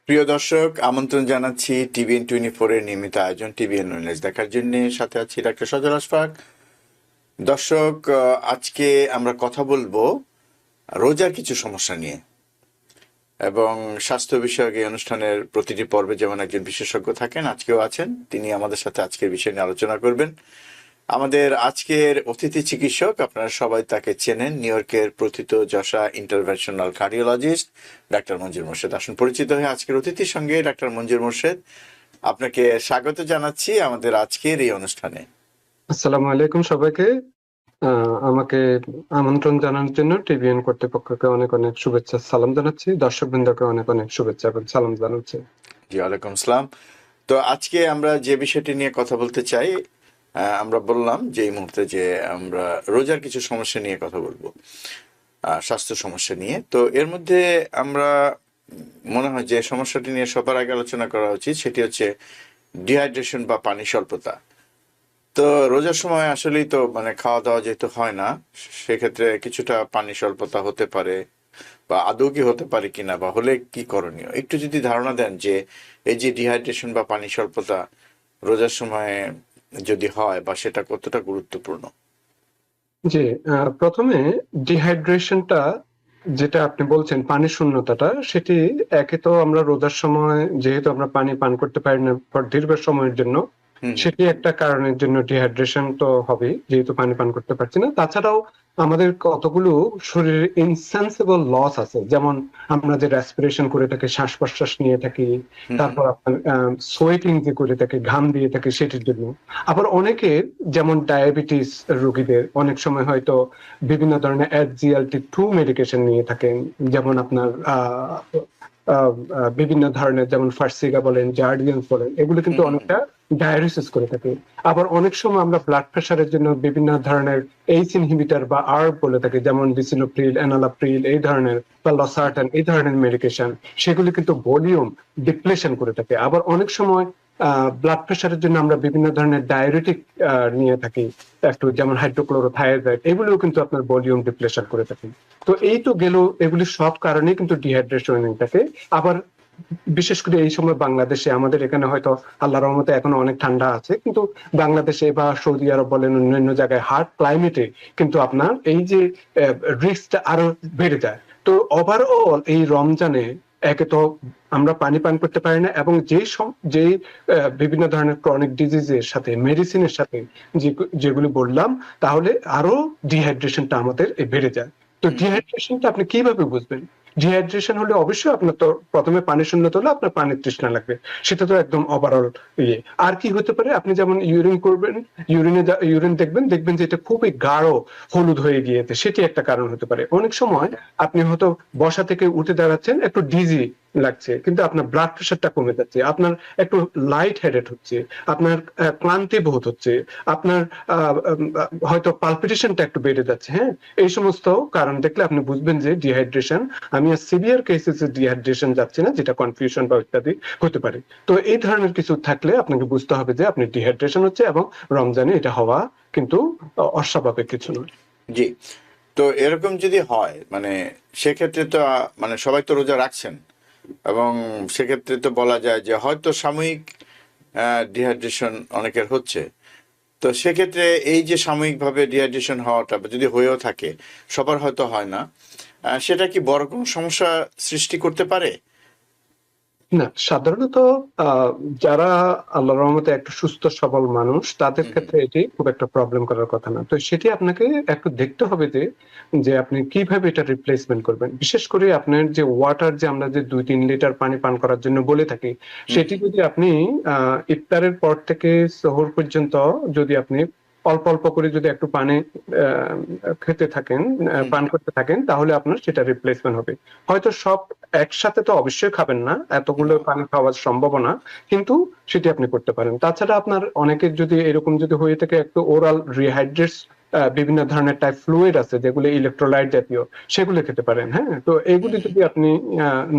প্রিয় দর্শক, আমন্ত্রণ জানাচ্ছি TVN24 এর নিয়মিত আয়োজন TVN নলেজ দেখার জন্য। সাথে আছি ডাক্তার সজল আশফাক। দর্শক, আজকে আমরা কথা বলবো রোজার কিছু সমস্যা নিয়ে, এবং স্বাস্থ্য বিষয়ক এই অনুষ্ঠানের প্রতিটি পর্বে যেমন একজন বিশেষজ্ঞ থাকেন, আজকেও আছেন। তিনি আমাদের সাথে আজকের বিষয় নিয়ে আলোচনা করবেন। আমাদের আজকের অতিথি চিকিৎসক, আপনারা সবাই তাকে চেনেন, নিউ ইয়র্কের প্রথিতযশা ইন্টারভেনশনাল কার্ডিওলজিস্ট ডাক্তার মঞ্জুর মোর্শেদ। আসুন পরিচিত হয়ে আজকের অতিথির সঙ্গে। ডাক্তার মঞ্জুর মোর্শেদ, আপনাকে স্বাগত জানাচ্ছি আমাদের আজকের এই অনুষ্ঠানে। আসসালামু আলাইকুম সবাইকে। আমাকে আমন্ত্রণ জানানোর জন্য টিভিএন কর্তৃপক্ষকে অনেক অনেক শুভেচ্ছা সালাম জানাচ্ছি, দর্শকবৃন্দকে অনেক অনেক শুভেচ্ছা এবং সালাম জানাচ্ছি। জি, ওয়ালাইকুম আসসালাম। তো আজকে আমরা যে বিষয়টি নিয়ে কথা বলতে চাই, আমরা বললাম যে এই মুহূর্তে যে আমরা রোজার কিছু সমস্যা নিয়ে কথা বলবো, স্বাস্থ্য সমস্যা নিয়ে। তো এর মধ্যে আমরা মনে হয় যে সমস্যাটি নিয়ে সবার আগে আলোচনা করা উচিত, সেটি হচ্ছে ডিহাইড্রেশন বা পানি স্বল্পতা। তো রোজার সময় আসলেই তো খাওয়া দাওয়া যেহেতু হয় না, সেক্ষেত্রে কিছুটা পানি স্বল্পতা হতে পারে, বা আদৌ কি হতে পারে কিনা, বা হলে কি করণীয়, একটু যদি ধারণা দেন যে এই যে ডিহাইড্রেশন বা পানি স্বল্পতা রোজার সময় যদি হয়, বা সেটা কতটা গুরুত্বপূর্ণ। জি, প্রথমে ডিহাইড্রেশনটা যেটা আপনি বলছেন, পানি শূন্যতাটা, সেটি একে তো আমরা রোজার সময় যেহেতু আমরা পানি পান করতে পারি না দীর্ঘ সময়ের জন্য, সেটি একটা কারণের জন্য ডিহাইড্রেশন তো হবেই, যেহেতু পানি পান করতে পারছি না। তাছাড়াও আমাদের কতগুলো শরীরে ইনসেন্সিবল লস আছে, যেমন আমরা যে রেসপিরেশন করে থাকি, শ্বাস প্রশ্বাস নিয়ে থাকি, তারপর আপনার সোয়েটিং যে করে থাকি, ঘাম দিয়ে থাকি, সেটির জন্য। আবার অনেকের, যেমন ডায়াবেটিস রোগীদের, অনেক সময় হয়তো বিভিন্ন ধরনের SGLT2 মেডিকেশন নিয়ে থাকেন, যেমন আপনার বিভিন্ন ধরনের, যেমন ফার্সিগা বলেন, জার্ডিয়ান্স বলেন, এগুলো কিন্তু অনেকটা ডায়ালিসিস করে থাকে। আবার অনেক সময় আমরা ব্লাড প্রেশারের জন্য বিভিন্ন ধরনের এইচ ইনহিবিটর বা আর্ব বলে থাকি, যেমন ডিসিলোপ্রিল, এনালাপ্রিল, এই ধরনের, বা লসার্টান, এই ধরনের মেডিকেশন, সেগুলি কিন্তু ভলিউম ডিপ্লেশন করে থাকে। আবার অনেক সময় ব্লাড প্রেশারের জন্য আমরা বিভিন্ন ধরনের ডায়ুরেটিক নিয়ে থাকি একটু, যেমন হাইড্রোক্লোরোথায়াজাইড, এগুলিও কিন্তু আপনার ভলিউম ডিপ্লেশন করে থাকে। তো এই তো গেল, এগুলি সব কারণে কিন্তু ডিহাইড্রেশন থাকে। আবার বিশেষ করে এই সময় বাংলাদেশে, আমাদের এখানে হয়তো আল্লাহর রহমতে এখনো অনেক ঠান্ডা আছে, কিন্তু বাংলাদেশে বা সৌদি আরব বলেন, অন্যান্য জায়গায় হার্ড ক্লাইমেটে কিন্তু আপনার এই যে রিস্কটা আরো বেড়ে যায়। তো ওভারঅল এই রমজানে একে তো আমরা পানি পান করতে পারি না, এবং যেই বিভিন্ন ধরনের ক্রনিক ডিজিজের সাথে, মেডিসিনের সাথে যেগুলি বললাম, তাহলে আরো ডিহাইড্রেশনটা আমাদের বেড়ে যায়। তো ডিহাইড্রেশনটা আপনি কিভাবে বুঝবেন? ডিহাইড্রেশন হলে অবশ্যই আপনার তো প্রথমে পানি শূন্যতা হলে আপনার পানির তৃষ্ণা লাগবে, সেটা তো একদম ওভারঅল ইয়ে। আর কি হতে পারে, আপনি যেমন ইউরিন করবেন, ইউরিন দেখবেন দেখবেন যে এটা খুবই গাঢ় হলুদ হয়ে গিয়েছে, সেটি একটা কারণ হতে পারে। অনেক সময় আপনি হয়তো বসা থেকে উঠে দাঁড়াচ্ছেন, একটু ডিজি লাগছে, কিন্তু আপনার ব্লাড প্রেশারটা কমে যাচ্ছে, আপনার একটু লাইট হেডেড হচ্ছে, আপনার ক্লান্তি বোধ হচ্ছে, আপনার হয়তো পালপিটেশনটা একটু বেড়ে যাচ্ছে। হ্যাঁ, এই সমস্ত কারণ দেখলে আপনি বুঝবেন যে ডিহাইড্রেশন। আমি সিভিয়ার কেসেসে ডিহাইড্রেশন যাচ্ছে না, যেটা কনফিউশন বা ইত্যাদি হতে পারে। তো এই ধরনের কিছু থাকলে আপনাকে বুঝতে হবে যে আপনি ডিহাইড্রেশন হচ্ছে, এবং রমজানে এটা হওয়া কিন্তু অস্বাভাবিক কিছু নয়। জি। তো এরকম যদি হয়, সেক্ষেত্রে তো সবাই তো রোজা রাখছেন, এবং সেক্ষেত্রে তো বলা যায় যে হয়তো সাময়িক ডিহাইড্রেশন অনেকের হচ্ছে। তো সেক্ষেত্রে এই যে সাময়িকভাবে ডিহাইড্রেশন হওয়াটা যদি হয়েও থাকে, সবার হয়তো হয় না, সেটা কি বড় কোনো সমস্যা সৃষ্টি করতে পারে? না, সাধারণত আহ যারা আল্লাহর রহমতে একটু সুস্থ সবল মানুষ, তাদের ক্ষেত্রে এটি খুব একটা প্রবলেম করার কথা না। তো সেটি আপনাকে একটু দেখতে হবে যে যে আপনি কিভাবে এটা রিপ্লেসমেন্ট করবেন। বিশেষ করে আপনার যে ওয়াটার, যে আমরা যে 2-3 লিটার পানি পান করার জন্য বলে থাকি, সেটি যদি আপনি ইফতারের পর থেকে সেহর পর্যন্ত যদি আপনি অল্প অল্প করে যদি একটু পানি আহ খেতে থাকেন, পান করতে থাকেন, তাহলে আপনার সেটা রিপ্লেসমেন্ট হবে। হয়তো সব একসাথে তো অবশ্যই খাবেন না, এতগুলো পানি খাওয়া সম্ভব না, কিন্তু সেটি আপনি করতে পারেন। তাছাড়া আপনার অনেকের যদি এরকম যদি হয়ে থাকে, একটু ওরাল রিহাইড্রেটস বিভিন্ন ধরনের টাইপ ফ্লুইড আছে যেগুলো ইলেকট্রোলাইট জাতীয়, সেগুলো খেতে পারেন। হ্যাঁ, তো এগুলি যদি আপনি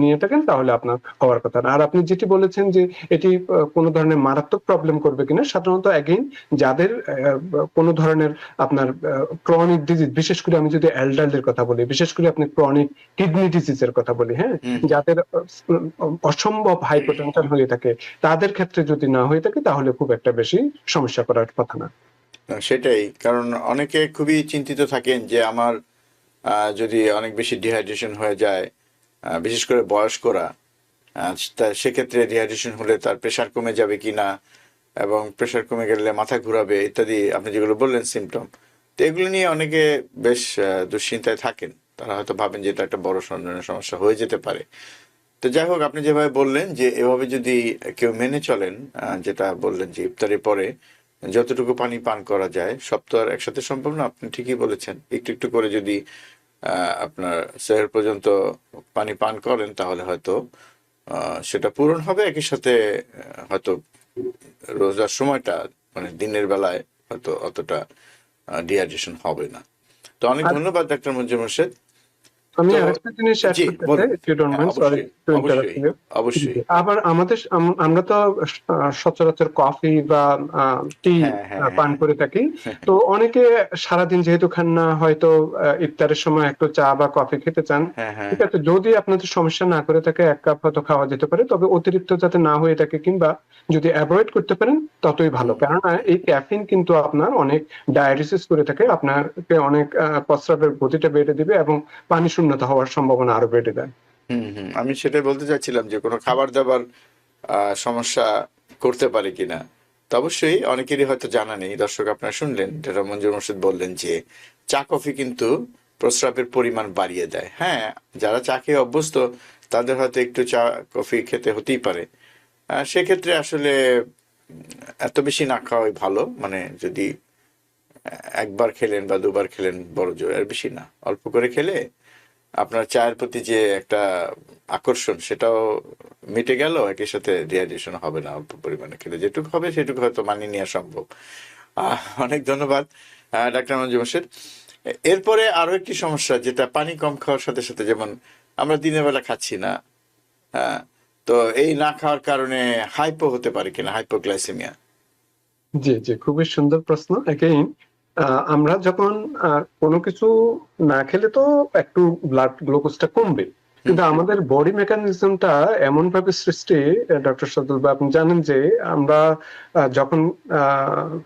নিয়ে থাকেন তাহলে আপনার হওয়ার কথা না। আর আপনি যেটি বলেছেন যে এটি কোনো ধরনের মারাত্মক প্রবলেম করবে কিনা, সাধারণত অ্যাগেইন যাদের কোনো ধরনের আপনার ক্রনিক ডিজিজ, বিশেষ করে আমি যদি এল্ডারদের কথা বলি, বিশেষ করে আপনি ক্রনিক কিডনি ডিজিজের কথা বলি, হ্যাঁ, যাদের অসম্ভব হাইপোটেনশন হয়ে থাকে, তাদের ক্ষেত্রে যদি না হয়ে থাকে তাহলে খুব একটা বেশি সমস্যা করার কথা না। সেটাই, কারণ অনেকে খুবই চিন্তিত থাকেন যে আমার যদি অনেক বেশি ডিহাইড্রেশন হয়ে যায়, বিশেষ করে বয়স্করা, তা সেক্ষেত্রে ডিহাইড্রেশন হলে তার প্রেশার কমে যাবে কিনা, এবং প্রেশার কমে গেলে মাথা ঘোরাবে ইত্যাদি আপনি যেগুলো বললেন সিমটম, তো এগুলো নিয়ে অনেকে বেশ দুশ্চিন্তায় থাকেন। তারা হয়তো ভাবেন যে এটা একটা বড় ধরনের সমস্যা হয়ে যেতে পারে। তো যাই হোক, আপনি যেভাবে বললেন যে এভাবে যদি কেউ মেনে চলেন, যেটা বললেন যে ইফতারের পরে যতটুকু পানি পান করা যায়, সব তো আর একসাথে সম্ভব না, আপনি ঠিকই বলেছেন। একটু একটু করে যদি আপনার সেহর পর্যন্ত পানি পান করেন তাহলে হয়তো সেটা পূরণ হবে। একই সাথে হয়তো রোজার সময়টা মানে দিনের বেলায় হয়তো অতটা ডিহাইড্রেশন হবে না। তো অনেক আর ধন্যবাদ ডাক্তার মঞ্জুর মোর্শেদ। আমি তো আরেকটা জিনিস অ্যাড জি করতে চাই, বলুন। ইফ ইউ ডোন্ট হ্যাঁ, মাইন্ড, সরি অবশ্যই টু ইন্টারাপ্ট অবশ্যই ইউ। অবশ্যই। আবার আমরা তো সচরাচর কফি বা টি হ্যাঁ হ্যাঁ পান হ্যাঁ করে থাকি। তো অনেকে সারাদিন যেহেতু খান না, হয়তো ইফতারের সময় একটু চা বা কফি খেতে চান। হ্যাঁ হ্যাঁ ঠিক আছে, যদি আপনাদের সমস্যা না করে থাকে 1 কাপ হয়তো খাওয়া যেতে পারে, তবে অতিরিক্ত যাতে না হয়ে থাকে, কিংবা যদি অ্যাভয়েড করতে পারেন ততই ভালো। কেননা এই ক্যাফিন কিন্তু আপনার অনেক ডায়ালিসিস করে থাকে, আপনাকে অনেক প্রস্রাবের গতিটা বেড়ে দিবে এবং পানি শূন্যতা হওয়ার সম্ভাবনা আরো বেড়ে দেয়। আমি সেটাই বলতে চাচ্ছিলাম যে কোনো খাবার দাবার সমস্যা করতে পারে কিনা। তো অবশ্যই অনেকেরই হয়তো জানা নেই। দর্শক, আপনারা শুনলেন যেটা মঞ্জুর মোর্শেদ বললেন যে চা কফি কিন্তু প্রস্রাবের পরিমাণ বাড়িয়ে দেয়। হ্যাঁ, যারা চা খেয়ে অভ্যস্ত তাদের হয়তো একটু চা কফি খেতে হতেই পারে। সেক্ষেত্রে আসলে এত বেশি না খাওয়াই ভালো। মানে যদি একবার খেলেন বা দুবার খেলেন বড় জোর, আর বেশি না, অল্প করে খেলে আপনার চায়ের প্রতি যে একটা আকর্ষণ সেটাও মিটে গেল, একই সাথে ডিহাইড্রেশন হবে না। অল্প পরিমাণে খেলে যেটুকু হবে সেটুকু হয়তো মানিয়ে নেওয়া সম্ভব। অনেক ধন্যবাদ ডাক্তার মঞ্জুর মোর্শেদ। এরপরে আরো একটি সমস্যা, যেটা পানি কম খাওয়ার সাথে সাথে, যেমন আমরা দিনের বেলা খাচ্ছি না, হ্যাঁ, তো এই না খাওয়ার কারণে হাইপো হতে পারে কিনা, হাইপোগ্লাইসেমিয়া। জি জি, খুবই সুন্দর প্রশ্ন। এগেইন আমরা যখন কোনো কিছু না খেলে তো একটু ব্লাড গ্লুকোজটা কমবে, কিন্তু আমাদের বডি মেকানিজমটা এমন ভাবে সৃষ্টি, ডক্টর সদুল বা আপনি জানেন যে আমরা যখন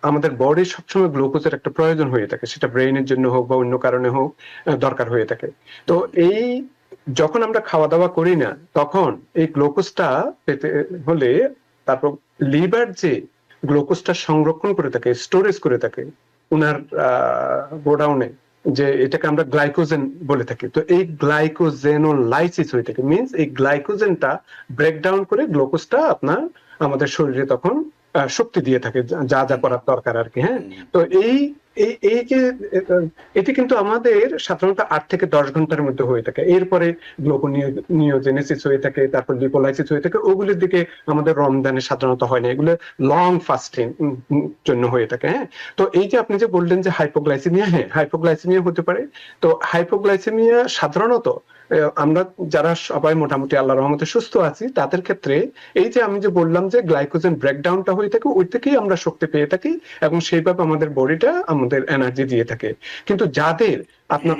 আমাদের বডি সবসময় গ্লুকোজের একটা প্রয়োজন হয়ে থাকে, সেটা ব্রেইনের জন্য হোক বা অন্য কারণে হোক, দরকার হয়ে থাকে। তো এই যখন আমরা খাওয়া দাওয়া করি না, তখন এই গ্লুকোজটা পেতে হলে তারপর লিভার যে গ্লুকোজটা সংরক্ষণ করে থাকে, স্টোরেজ করে থাকে উনার গোডাউনে, যে এটাকে আমরা গ্লাইকোজেন বলে থাকি। তো এই গ্লাইকোজেনোলাইসিস হয়ে থাকে, মিন্স এই গ্লাইকোজেনটা ব্রেকডাউন করে গ্লুকোজটা আপনার আমাদের শরীরে তখন শক্তি দিয়ে থাকে, যা যা করার দরকার আর কি। হ্যাঁ, তো এই এই এই যে এটি কিন্তু আমাদের সাধারণত 8 থেকে 10 ঘন্টার মধ্যে হয়ে থাকে। এরপরে গ্লুকোনিওজেনেসিস হয়ে থাকে, তারপর লিপোলাইসিস হয়ে থাকে। ওগুলোর দিকে আমাদের রমজানে সাধারণত হয় না, এগুলো লং ফাস্টিং জন্য হয়ে থাকে। হ্যাঁ, তো এই যে আপনি যে বললেন যে হাইপোগ্লাইসেমিয়া, হ্যাঁ, হাইপোগ্লাইসেমিয়া হতে পারে। তো হাইপোগ্লাইসেমিয়া সাধারণত আমরা যারা সবাই মোটামুটি আল্লাহর রহমতে সুস্থ আছি, তাদের ক্ষেত্রে এই যে আমি যে বললাম যে গ্লাইকোজেন ব্রেকডাউনটা হয়ে থাকে, ওই থেকেই আমরা শক্তি পেয়ে থাকি এবং সেইভাবে আমাদের বডিটা আমাদের এনার্জি দিয়ে থাকে। কিন্তু যাদের আপনার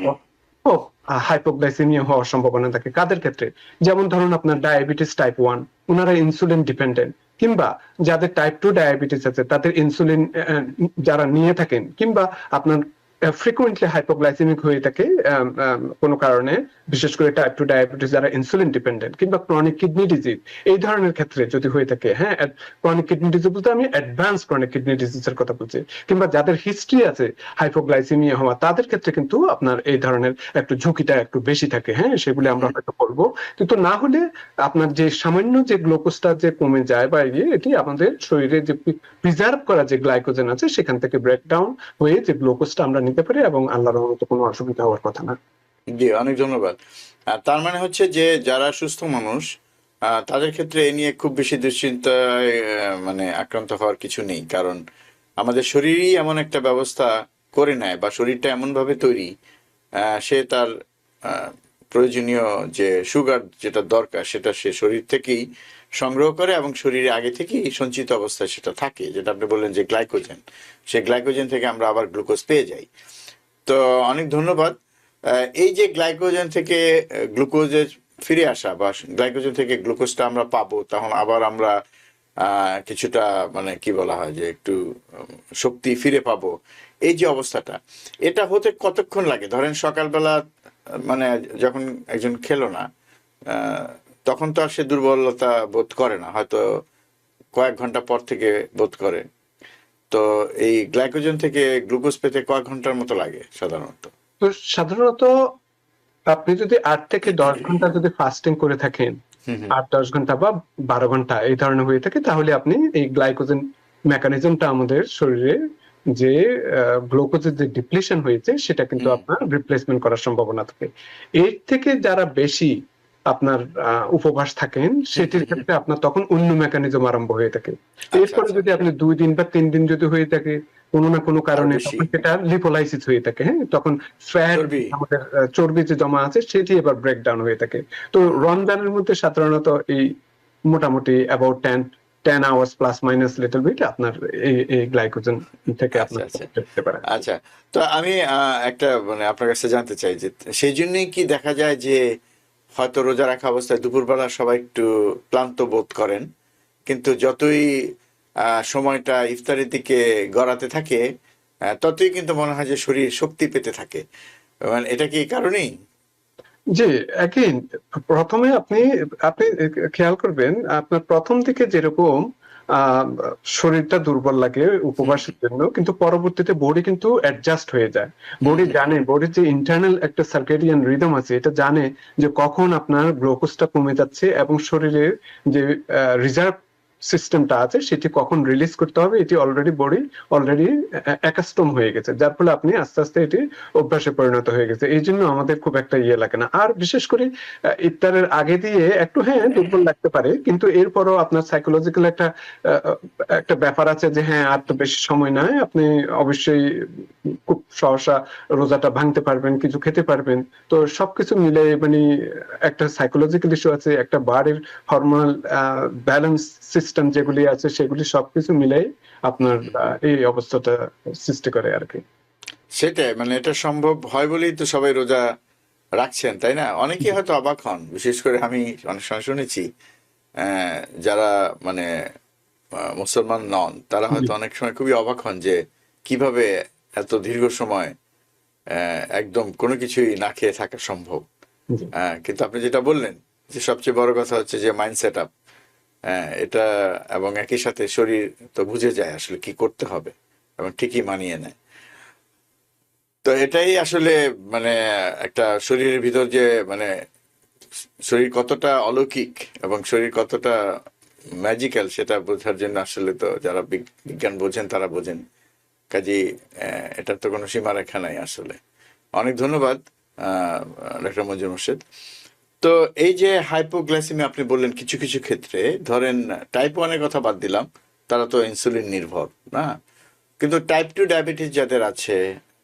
হাইপোগ্লাইসেমিয়া হওয়ার সম্ভাবনা থাকে, কাদের ক্ষেত্রে? যেমন ধরুন আপনার ডায়াবেটিস টাইপ 1, ওনারা ইনসুলিন ডিপেন্ডেন্ট, কিংবা যাদের টাইপ 2 ডায়াবেটিস আছে তাদের ইনসুলিন যারা নিয়ে থাকেন, কিংবা আপনার ফ্রিকুয়েন্টলি হাইপোগ্লাইসেমিক হয়ে থাকে কোনো কারণে, বিশেষ করে টাইপ 2 ডায়াবেটিস যারা ইনসুলিন ডিপেন্ডেন্ট, কিংবা ক্রনিক কিডনি ডিজিজ, এই ধরনের ক্ষেত্রে যদি হয়ে থাকে, হ্যাঁ, ক্রনিক কিডনি ডিজিজ বলতে আমি অ্যাডভান্স ক্রনিক কিডনি ডিজিজের কথা বলছি, কিংবা যাদের হিস্ট্রি আছে হাইপোগ্লাইসেমিয়া হওয়া, তাদের ক্ষেত্রে কিন্তু আপনার এই ধরনের একটু ঝুঁকিটা একটু বেশি থাকে। হ্যাঁ, সেগুলি আমরা হয়তো বলবো। কিন্তু না হলে আপনার যে সামান্য যে গ্লুকোজটা যে কমে যায় বা এটি আমাদের শরীরে যে প্রিজার্ভ করা যে গ্লাইকোজেন আছে সেখান থেকে ব্রেকডাউন হয়ে যে গ্লুকোজটা আমরা নিতে পারি, এবং আল্লাহর রহমতে কোনো অসুবিধা হওয়ার কথা না। জি, অনেক ধন্যবাদ। তার মানে হচ্ছে যে যারা সুস্থ মানুষ, তাদের ক্ষেত্রে এ নিয়ে খুব বেশি দুশ্চিন্তায় মানে আক্রান্ত হওয়ার কিছু নেই, কারণ আমাদের শরীরই এমন একটা ব্যবস্থা করে নেয় বা শরীরটা এমনভাবে তৈরি, সে তার প্রয়োজনীয় যে সুগার যেটা দরকার সেটা সে শরীর থেকেই সংগ্রহ করে এবং শরীরে আগে থেকেই সঞ্চিত অবস্থায় সেটা থাকে, যেটা আপনি বললেন যে গ্লাইকোজেন, সেই গ্লাইকোজেন থেকে আমরা আবার গ্লুকোজ পেয়ে যাই। তো অনেক ধন্যবাদ। এই যে গ্লাইকোজেন থেকে গ্লুকোজে ফিরে আসা বা গ্লাইকোজেন থেকে গ্লুকোজটা আমরা পাবো, তখন আবার আমরা কিছুটা মানে কি বলা হয় যে একটু শক্তি ফিরে পাবো, এই যে অবস্থাটা, এটা হতে কতক্ষণ লাগে? ধরেন সকালবেলা মানে যখন একজন খেলো না, তখন তো আর সে দুর্বলতা বোধ করে না, হয়তো কয়েক ঘন্টা পর থেকে বোধ করে। তো এই গ্লাইকোজেন থেকে গ্লুকোজ পেতে কয়েক ঘন্টার মতো লাগে সাধারণত? তো সাধারণত আপনি যদি 8 থেকে 10 ঘন্টা যদি ফাস্টিং করে থাকেন, 8-10 ঘন্টা বা 12 ঘন্টা এই ধরনের হয়ে থাকে, তাহলে আপনি এই গ্লাইকোজেন মেকানিজমটা আমাদের শরীরে যে গ্লুকোজের যে ডিপ্লিশন হয়েছে সেটা কিন্তু আপনার রিপ্লেসমেন্ট করার সম্ভাবনা থাকে। এর থেকে যারা বেশি আপনার উপবাস থাকেন, সেটির ক্ষেত্রে আপনার তখন অন্য মেকানিজম আরম্ভ হয়ে থাকে। এরপরে যদি আপনি 2 দিন বা 3 দিন যদি হয়ে থাকে কোনো না কোনো কারণে, তখন সেটা লিপোলাইসিস হয়ে থাকে। হ্যাঁ, তখন ফ্যাট, আমাদের চর্বি যে জমা আছে সেটি এবার ব্রেকডাউন হয়ে থাকে। তো রমজানের মধ্যে সাধারণত এই মোটামুটি about 10 hours plus minus little bit আপনার এই গ্লাইকোজেন থেকে আপনার পেতে পারে। আচ্ছা, তো আমি একটা মানে আপনার কাছে জানতে চাই যে সেই জন্যই কি দেখা যায় যে হয়তো রোজা রাখা অবস্থায় দুপুরবেলা সবাই একটু ক্লান্ত বোধ করেন, কিন্তু যতই সময়টা ইফতারের দিকে গড়াতে থাকে ততই কিন্তু মনে হয় যে শরীর শক্তি পেতে থাকে, মানে এটা কি এই কারণেই? জি, এগেইন প্রথমে আপনি আপনি খেয়াল করবেন আপনার প্রথম দিকে যেরকম শরীরটা দুর্বল লাগে উপবাসের জন্য, কিন্তু পরবর্তীতে বডি কিন্তু অ্যাডজাস্ট হয়ে যায়। বডি জানে, বডির যে ইন্টারনাল একটা সার্কেডিয়ান রিদম আছে, এটা জানে যে কখন আপনার গ্লুকোজটা কমে যাচ্ছে এবং শরীরের যে রিজার্ভ সিস্টেমটা আছে সেটি কখন রিলিজ করতে হবে, এটি অলরেডি অ্যাকাস্টম হয়ে গেছে, যার ফলে আপনি আস্তে আস্তে এটি অভ্যাসে পরিণত হয়ে গেছে। এই জন্য আমাদের খুব একটা ইয়ে লাগে না। আর বিশেষ করে ইফতারের আগে দিয়ে একটু দুর্বল লাগতে পারে, কিন্তু এরপরও আপনার সাইকোলজিক্যাল একটা ব্যাপার আছে যে হ্যাঁ, আর তো বেশি সময় নাই, আপনি অবশ্যই খুব সহসা রোজাটা ভাঙতে পারবেন, কিছু খেতে পারবেন। তো সবকিছু মিলে মানে একটা সাইকোলজিক্যাল ইস্যু আছে, একটা বডির হরমোনাল ব্যালেন্স সিস্টেম যেগুলি আছে সেগুলি সবকিছু মিলাই আপনার এই অবস্থাটা সৃষ্টি করে আর কি। সেটাই, মানে এটা সম্ভব হয় বলেই তো সবাই রোজা রাখছেন, তাই না? অনেকেই হয়তো অবাক হন, বিশেষ করে আমি অনেক সময় শুনেছি যারা মানে মুসলমান নন, তারা হয়তো অনেক সময় খুবই অবাক হন যে কিভাবে এত দীর্ঘ সময় একদম কোনো কিছুই না খেয়ে থাকা সম্ভব। কিন্তু আপনি যেটা বললেন যে সবচেয়ে বড় কথা হচ্ছে যে মাইন্ড সেট আপ, এটা, এবং একই সাথে শরীর তো বুঝে যায় আসলে কি করতে হবে এবং ঠিকই মানিয়ে নেয়। তো এটাই আসলে মানে একটা শরীরের ভিতর যে মানে শরীর কতটা অলৌকিক এবং শরীর কতটা ম্যাজিক্যাল সেটা বোঝার জন্য আসলে তো যারা বিজ্ঞান বোঝেন তারা বোঝেন, কাজেই এটার তো কোনো সীমারেখা নাই আসলে। অনেক ধন্যবাদ ডক্টর মঞ্জুর মোর্শেদ। তো এই যে হাইপোগ্লাইসেমি আপনি বললেন কিছু কিছু ক্ষেত্রে, ধরেন টাইপ 1-এর কথা বাদ দিলাম, তারা তো ইনসুলিন নির্ভর না, কিন্তু টাইপ 2 ডায়াবেটিস যাদের আছে,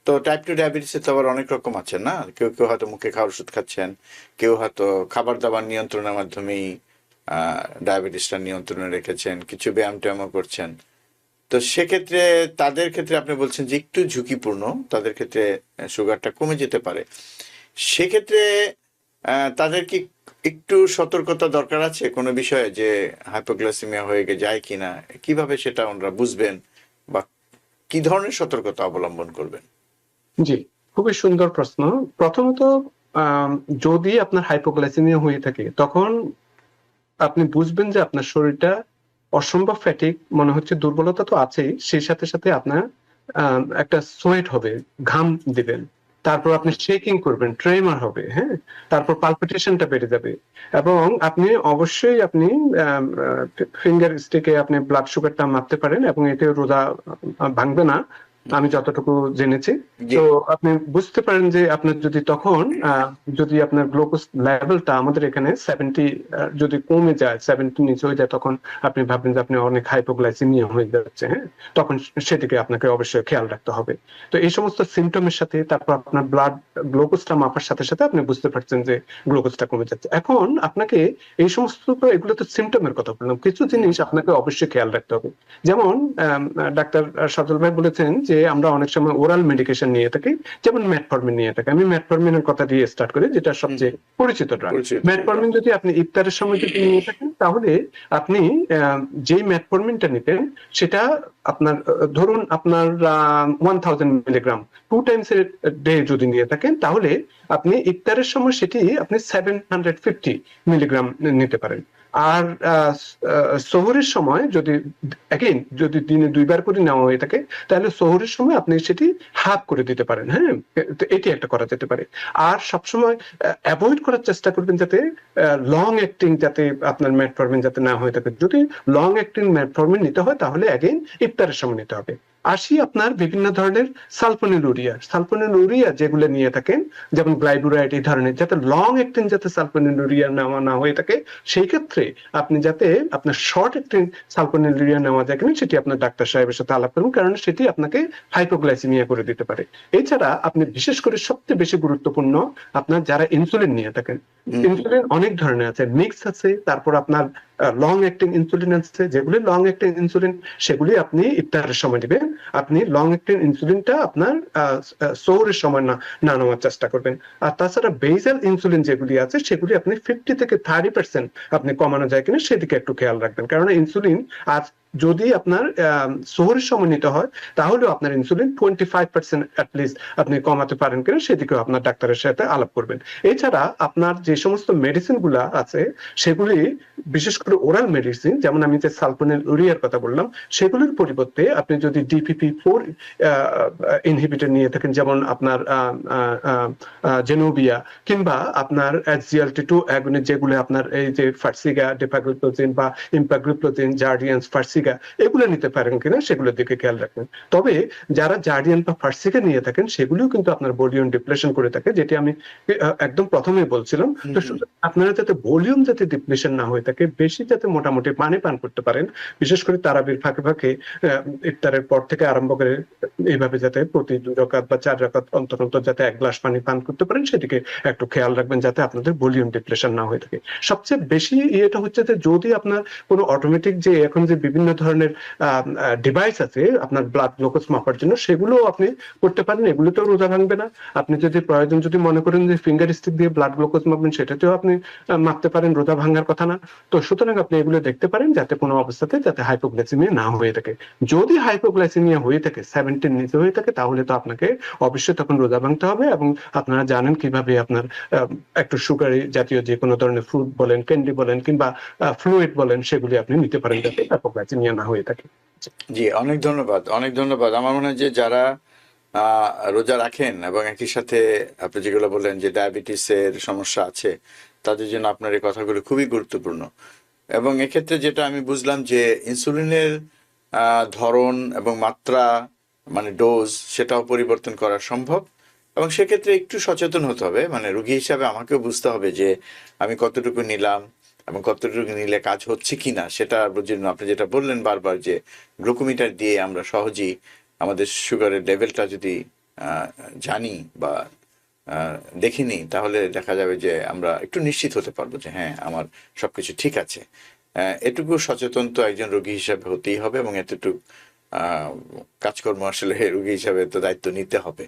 তো টাইপ 2 ডায়াবেটিসে তো আবার অনেক রকম আছে না, কেউ কেউ হয়তো মুখে খাওয়ার ওষুধ খাচ্ছেন, কেউ হয়তো খাবার দাবার নিয়ন্ত্রণের মাধ্যমেই ডায়াবেটিসটা নিয়ন্ত্রণে রেখেছেন, কিছু ব্যায়াম ট্যায়ামও করছেন। তো সেক্ষেত্রে তাদের ক্ষেত্রে আপনি বলছেন যে একটু ঝুঁকিপূর্ণ, তাদের ক্ষেত্রে সুগারটা কমে যেতে পারে। সেক্ষেত্রে তাদের কি একটু সতর্কতা দরকার আছে কোনো বিষয়ে, যে হাইপোগ্লাইসেমিয়া হয়ে যায় কিনা, কিভাবে সেটা ওনারা বুঝবেন বা কি ধরনের সতর্কতা অবলম্বন করবেন? জি, খুবই সুন্দর প্রশ্ন। প্রথমত যদি আপনার হাইপোগ্লাইসেমিয়া হয়ে থাকে, তখন আপনি বুঝবেন যে আপনার শরীরটা অসম্ভব ফ্যাটিক মনে হচ্ছে, দুর্বলতা তো আছেই, সেই সাথে সাথে আপনার একটা সোয়েট হবে, ঘাম দিবেন, তারপর আপনি শেকিং করবেন, ট্রেমার হবে, হ্যাঁ, তারপর পালপিটেশনটা বেড়ে যাবে, এবং আপনি অবশ্যই আপনি ফিঙ্গার স্টিকে আপনি ব্লাড সুগারটা মাপতে পারেন এবং এতে রোজা ভাঙবে না। আমি যতটুকু জেনেছি। জি। তো আপনি বুঝতে পারেন যে আপনার যদি তখন যদি আপনার গ্লুকোজ লেভেলটা আমাদের এখানে 70 যদি কমে যায়, 70 নিচে হয়ে যায়, তখন আপনি ভাববেন যে আপনি অনেক হাইপোগ্লাইসেমিয়া হয়ে যাচ্ছে। হ্যাঁ, তখন সেদিকে আপনাকে অবশ্যই খেয়াল রাখতে হবে। তো এই সমস্ত সিমটমের সাথে তারপর আপনার ব্লাড গ্লুকোজটা মাপার সাথে সাথে আপনি বুঝতে পারছেন যে গ্লুকোজটা কমে যাচ্ছে। এখন আপনাকে এই সমস্ত, এগুলো তো সিমটমের কথা বললাম, কিছু জিনিস আপনাকে অবশ্যই খেয়াল রাখতে হবে। যেমন ডাক্তার সজল ভাই বলেছেন যে আমরা অনেক সময় ওরাল মেডিকেশন নিয়ে থাকি, যেমন মেটফর্মিন নিয়ে থাকি। আমি মেটফর্মিনের কথা দিয়ে স্টার্ট করি, যেটা সবচেয়ে পরিচিত ড্রাগ। পরিচিত। মেটফর্মিন যদি আপনি ইফতারের সময় যদি নিয়ে থাকেন, তাহলে আপনি যেই মেটফর্মিনটা নিতেন সেটা আপনার ধরুন আপনার 1000 মিলিগ্রাম 2 টাইমস এ ডে যদি নিয়ে থাকেন, তাহলে আপনি ইফতারের সময় সেটি আপনি 750 মিলিগ্রাম নিতে পারেন। আর সহরের সময় যদি যদি দিনে 2 বার করে নেওয়া হয়ে থাকে, তাহলে সহরের সময় আপনি সেটি হাফ করে দিতে পারেন। হ্যাঁ, তো এটি একটা করা যেতে পারে। আর সবসময় অ্যাভয়েড করার চেষ্টা করবেন যাতে লং অ্যাক্টিং যাতে আপনার মেটফর্মিন যাতে না হয়ে থাকে। যদি লং অ্যাক্টিং মেটফর্মিন নিতে হয়, তাহলে অ্যাগেইন ইফতারের সময় নিতে হবে। আসি আপনার বিভিন্ন ধরনের সালফোনিলুরিয়া যেগুলো নিয়ে থাকেন, যেমন গ্লাইবুরাইড, এই ধরনের যাতে লং অ্যাক্টিং যাতে সালফোনিলুরিয়া নেওয়া না হয়ে থাকে, সেই ক্ষেত্রে আপনি যাতে আপনার শর্ট অ্যাক্টিং সালফোনিলুরিয়া নেওয়া যায় কিনা সেটি আপনার ডাক্তার সাহেবের সাথে আলাপ করুন, কারণ সেটি আপনাকে হাইপোগ্লাইসেমিয়া করে দিতে পারে। এছাড়া আপনি বিশেষ করে সবচেয়ে বেশি গুরুত্বপূর্ণ, আপনার যারা ইনসুলিন নিয়ে থাকেন, ইনসুলিন অনেক ধরনের আছে, মিক্স আছে, তারপর আপনার লং অ্যাক্টিং ইনসুলিন আছে। যেগুলি লং অ্যাক্টিং ইনসুলিন সেগুলি আপনি ইফতারের সময় দিবেন। আপনি লং অ্যাক্টিং ইনসুলিনটা আপনার সহরের সময় না নেওয়ার চেষ্টা করবেন। আর তাছাড়া বেসাল ইনসুলিন যেগুলি আছে, সেগুলি আপনি 50 থেকে 30% আপনি কমানো যায় কিনা সেদিকে একটু খেয়াল রাখবেন। কারণ ইনসুলিন আর যদি আপনার সহরের সময় নিতে হয়, তাহলেও আপনার ইনসুলিন 25% অ্যাটলিস্ট আপনি কমাতে পারেন কিনা সেদিকেও আপনার ডাক্তারের সাথে আলাপ করবেন। এছাড়া আপনার যে সমস্ত মেডিসিন গুলা আছে, সেগুলি বিশেষ করে ওরাল মেডিসিন, যেমন আমি যে সালফোনিলুরিয়ার কথা বললাম, সেগুলোর পরিবর্তে আপনি যদি DPP-4 ইনহিবিটর নিয়ে থাকেন, যেমন আপনার জেনোভিয়া, কিংবা আপনার SGLT2 অ্যাগনিস্ট, যেগুলো আপনার এই যে ফার্সিগা, ডেপাগ্লুপ্টোজিন বা ইম্পাগ্লুপ্টোজিন, জার্ডিয়ান্স, ফার্সিগা, এগুলো নিতে পারেন কিনা সেগুলোর দিকে খেয়াল রাখবেন। তবে যারা জার্ডিয়ান বা ফার্সিগা নিয়ে থাকেন, সেগুলিও কিন্তু আপনার ভলিউম ডিপ্লেশন করে থাকে, যেটি আমি একদম প্রথমেই বলছিলাম। তো আপনারা যাতে ভলিউম যাতে ডিপ্লেশন না হয়ে থাকে, বেশি যাতে মোটামুটি পানি পান করতে পারেন, বিশেষ করে তারাবির ফাঁকে ফাঁকে ইফতারের পর থেকে আরম্ভ করে এইভাবে যাতে প্রতি 2 রাকাত বা 4 রাকাত অন্তর অন্তর যাতে 1 গ্লাস পানি পান করতে পারেন, সেদিকে একটু খেয়াল রাখবেন যাতে আপনাদের ভলিউম ডিপ্লেশন না হয়ে থাকে। সবচেয়ে বেশি এটা হচ্ছে যে যদি আপনার কোনো অটোমেটিক যে এখন যে বিভিন্ন ধরনের ডিভাইস আছে আপনার ব্লাড গ্লুকোজ মাপার জন্য, সেগুলো আপনি করতে পারেন, এগুলোতেও রোজা ভাঙবে না। আপনি যদি প্রয়োজন যদি মনে করেন যে ফিঙ্গার স্টিক দিয়ে ব্লাড গ্লুকোজ মাপবেন, সেটাতেও আপনি মাপতে পারেন, রোজা ভাঙার কথা না। তো সুতরাং আপনি এগুলো দেখতে পারেন যাতে কোনো অবস্থাতে যাতে হাইপোগ্লাইসেমিয়া না হয়ে থাকে। যদি হাইপোগ্লাইসেমিয়া হয়ে থাকে, 70 নিচে হয়ে থাকে, তাহলে তো আপনাকে অবশ্যই তখন রোজা ভাঙতে হবে। এবং আপনারা জানেন কিভাবে আপনার একটু সুগারি জাতীয় যে কোনো ধরনের ফ্রুট বলেন, ক্যান্ডি বলেন, কিংবা ফ্লুইড বলেন, সেগুলি আপনি নিতে পারেন যাতে হাইপোগ্লাইসেমিয়া না হয়ে থাকে। জি, অনেক ধন্যবাদ, অনেক ধন্যবাদ। আমার মনে হয় যে যারা রোজা রাখেন এবং একই সাথে আপনি যেগুলো বললেন যে ডায়াবেটিসের সমস্যা আছে, তাদের জন্য আপনার এই কথাগুলো খুবই গুরুত্বপূর্ণ। এবং এক্ষেত্রে যেটা আমি বুঝলাম যে ইনসুলিনের ধরন এবং মাত্রা, মানে ডোজ, সেটাও পরিবর্তন করা সম্ভব। এবং সেক্ষেত্রে একটু সচেতন হতে হবে, মানে রোগী হিসাবে আমাকেও বুঝতে হবে যে আমি কতটুকু নিলাম এবং কতটুকু নিলে কাজ হচ্ছে কিনা সেটার জন্য আপনি যেটা বললেন বারবার, যে গ্লুকোমিটার দিয়ে আমরা সহজেই আমাদের সুগারের লেভেলটা যদি জানি বা দেখে নিই, তাহলে দেখা যাবে যে আমরা একটু নিশ্চিত হতে পারবো যে হ্যাঁ, আমার সবকিছু ঠিক আছে। এটুকু সচেতন তো একজন রোগী হিসাবে হতেই হবে, এবং এতটুকু কাজকর্ম আসলে রোগী হিসাবে তো দায়িত্ব নিতে হবে।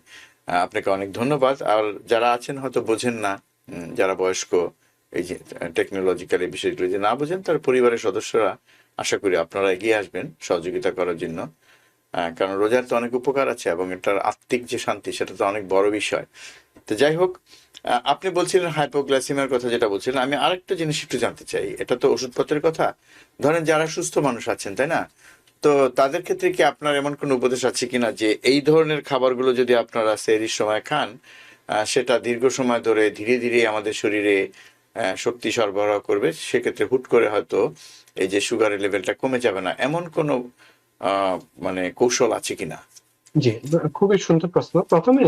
আপনাকে অনেক ধন্যবাদ। আর যারা আছেন হয়তো বোঝেন না, যারা বয়স্ক, এই যে টেকনোলজিক্যাল এই বিষয়গুলো যে না বোঝেন, তার পরিবারের সদস্যরা, আশা করি আপনারা এগিয়ে আসবেন সহযোগিতা করার জন্য। কারণ রোজার তো অনেক উপকার আছে এবং এটার আত্মিক যে শান্তি, সেটা তো অনেক বড় বিষয়। তো যাই হোক, আপনি বলছিলেন হাইপোগ্লাইসেমিয়ার কথা, যেটা বলছিলেন, আমি আরেকটা জিনিস একটু জানতে চাই। এটা তো ওষুধপত্রের কথা, ধরেন যারা সুস্থ মানুষ আছেন, তাই না? তো তাদের ক্ষেত্রে কি আপনার এমন কোনো উপদেশ আছে কিনা যে এই ধরনের খাবারগুলো যদি আপনারা সেহরির সময় খান, সেটা দীর্ঘ সময় ধরে ধীরে ধীরে আমাদের শরীরে শক্তি সরবরাহ করবে, সেক্ষেত্রে হুট করে হয়তো এই যে সুগারের লেভেলটা কমে যাবে না, এমন কোনো মানে কৌশল আছে কিনা? জি, খুবই সুন্দর প্রশ্ন। প্রথমে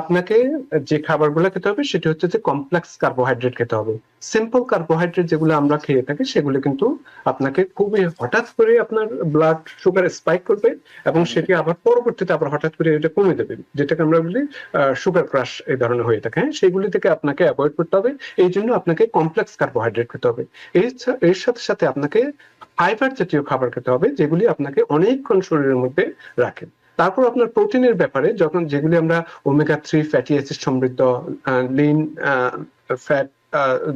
আপনাকে যে খাবারগুলো খেতে হবে সেটা হচ্ছে যে কমপ্লেক্স কার্বোহাইড্রেট খেতে হবে। সিম্পল কার্বোহাইড্রেট যেগুলো আমরা খেয়ে থাকি সেগুলো কিন্তু আপনাকে খুবই হঠাৎ করে আপনার ব্লাড সুগার স্পাইক করবে এবং সেটি আবার পরবর্তীতে আবার হঠাৎ করে এটা কমে দেবে, যেটাকে আমরা বলি সুগার ক্রাশ এই ধরনের হয়ে থাকে। হ্যাঁ, সেগুলি থেকে আপনাকে অ্যাভয়েড করতে হবে। এই জন্য আপনাকে কমপ্লেক্স কার্বোহাইড্রেট খেতে হবে। এর সাথে সাথে আপনাকে ফাইবার জাতীয় খাবার খেতে হবে যেগুলি আপনাকে অনেকক্ষণ শরীরের মধ্যে রাখে। তারপর আপনার প্রোটিনের ব্যাপারে যখন যেগুলি আমরা ওমেগা 3 ফ্যাটি অ্যাসিড সমৃদ্ধ লিন ফ্যাট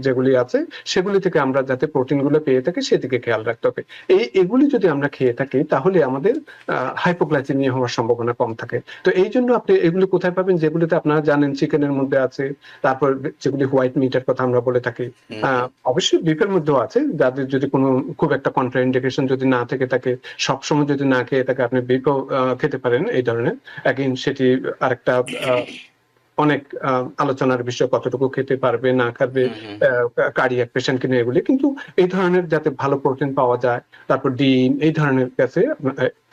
যেগুলি আছে সেগুলি থেকে আমরা যাতে প্রোটিন গুলো পেয়ে থাকি সেদিকে খেয়াল রাখতে হবে। এগুলি যদি আমরা খেয়ে থাকি তাহলে আমাদের হাইপোগ্লাইসেমিয়া হওয়ার সম্ভাবনা কম থাকে। তো এই জন্য আপনি এগুলি কোথায় পাবেন, যেগুলিতে আপনারা জানেন চিকেনের মধ্যে আছে, তারপর যেগুলি হোয়াইট মিটের কথা আমরা বলে থাকি, অবশ্যই বিফের মধ্যেও আছে। যাদের যদি কোনো খুব একটা কন্ট্রা ইন্ডিকেশন যদি না থেকে থাকে, সবসময় যদি না খেয়ে থাকে, আপনি বিফও খেতে পারেন এই ধরনের। এগেইন সেটি আরেকটা অনেক আলোচনার বিষয়, কতটুকু খেতে পারবে না খাবে কার্ডিয়াক পেশেন্ট কিনে এগুলি। কিন্তু এই ধরনের যাতে ভালো প্রোটিন পাওয়া যায়, তারপর ডিম এই ধরনের কাছে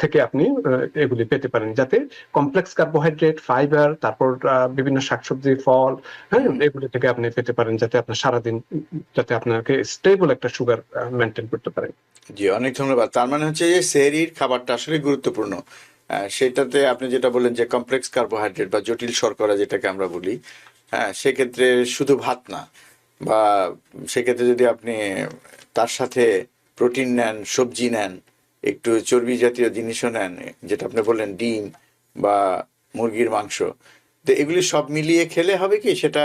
থেকে আপনি এগুলি পেতে পারেন, যাতে কমপ্লেক্স কার্বোহাইড্রেট, ফাইবার, তারপর বিভিন্ন শাকসবজি, ফল, হ্যাঁ, এগুলি থেকে আপনি পেতে পারেন, যাতে আপনার সারাদিন যাতে আপনাকে স্টেবল একটা সুগার মেনটেন করতে পারেন। জি, অনেক ধন্যবাদ। তার মানে হচ্ছে যে সেহরির খাবারটা আসলে গুরুত্বপূর্ণ। সেটাতে আপনি যেটা বললেন যে কমপ্লেক্স কার্বোহাইড্রেট বা জটিল শর্করা যেটাকে আমরা বলি, হ্যাঁ, সেক্ষেত্রে শুধু ভাত না, বা সেক্ষেত্রে যদি আপনি তার সাথে প্রোটিন নেন, সবজি নেন, একটু চর্বি জাতীয় জিনিসও নেন, যেটা আপনি বললেন ডিম বা মুরগির মাংস, তো এগুলি সব মিলিয়ে খেলে হবে কি সেটা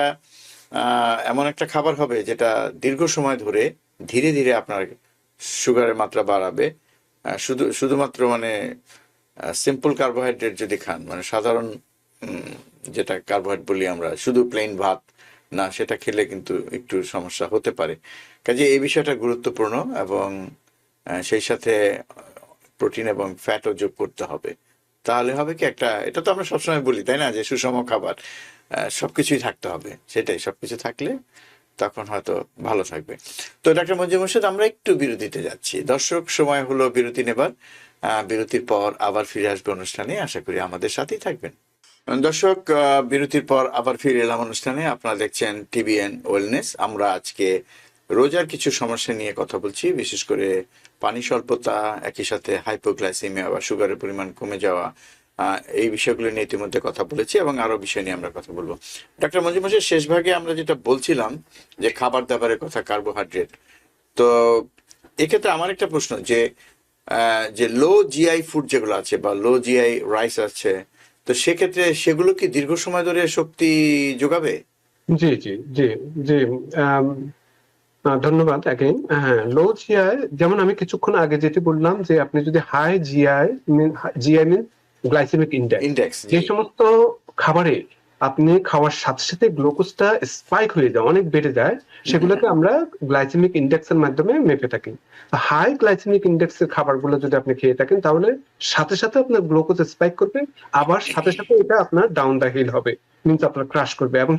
এমন একটা খাবার হবে যেটা দীর্ঘ সময় ধরে ধীরে ধীরে আপনার সুগারের মাত্রা বাড়াবে। শুধুমাত্র মানে সিম্পল কার্বোহাইড্রেট যদি খান, মানে সাধারণ যেটা কার্বোহাইড্রেট বলি আমরা, শুধু প্লেন ভাত না, সেটা খেলে কিন্তু একটু সমস্যা হতে পারে। কাজে এই বিষয়টা গুরুত্বপূর্ণ, এবং সেই সাথে প্রোটিন এবং ফ্যাটও যোগ করতে হবে। তাহলে হবে কি, একটা, এটা তো আমরা সবসময় বলি তাই না, যে সুষম খাবার সবকিছুই থাকতে হবে। সেটাই, সবকিছু থাকলে তখন হয়তো ভালো থাকবে। তো ডাক্তার মঞ্জুর মোর্শেদ, আমরা একটু বিরতিতে যাচ্ছি। দর্শক, সময় হলো বিরতি নেবার। বিরতির পর আবার ফিরে আসবে অনুষ্ঠানে, আশা করি আমাদের সাথেই থাকবেন। দর্শক, বিরতির পর আবার ফিরে এলাম অনুষ্ঠানে। আপনারা দেখছেন টিবিএন ওয়েলনেস। আমরা আজকে রোজার কিছু সমস্যা নিয়ে কথা বলছি, বিশেষ করে পানি স্বল্পতা, একই সাথে হাইপোগ্লাইসেমিয়া বা সুগারের পরিমাণ কমে যাওয়া, এই বিষয়গুলো নিয়ে ইতিমধ্যে কথা বলেছি, এবং আরো বিষয় নিয়ে আমরা কথা বলবো। ডাক্তার মঞ্জুর মোর্শেদ, শেষ ভাগে আমরা যেটা বলছিলাম যে খাবার দাবারের কথা, কার্বোহাইড্রেট। তো এক্ষেত্রে আমার একটা প্রশ্ন, যে লো জিআই ফুড যেগুলো আছে বা লো জিআই রাইস আছে, তো সেক্ষেত্রে সেগুলো কি দীর্ঘ সময় ধরে শক্তি যোগাবে? জি, জি, জি, জি। আম, ধন্যবাদ অ্যাগেইন। হ্যাঁ, লো জিআই, যেমন আমি কিছুক্ষণ আগে যেটি বললাম যে আপনি যদি হাই জিআই, জিআই মিন গ্লাইসেমিক ইন্ডেক্স, ইন্ডেক্স, যে জি। সমস্ত খাবারে আপনি খাওয়ার সাথে সাথে গ্লুকোজটা স্পাইক হয়ে যায়, অনেক বেড়ে যায়, সেগুলোকে আমরা গ্লাইসেমিক ইন্ডেক্সের মাধ্যমে মেপে থাকি। হাই গ্লাইসেমিক ইন্ডেক্সের খাবারগুলো যদি আপনি খেয়ে থাকেন তাহলে সাথে সাথে আপনার গ্লুকোজ স্পাইক করবে, আবার সাথে সাথে এটা আপনার ডাউন দ্য হিল হবে, মিন্স আপনার ক্রাশ করবে, এবং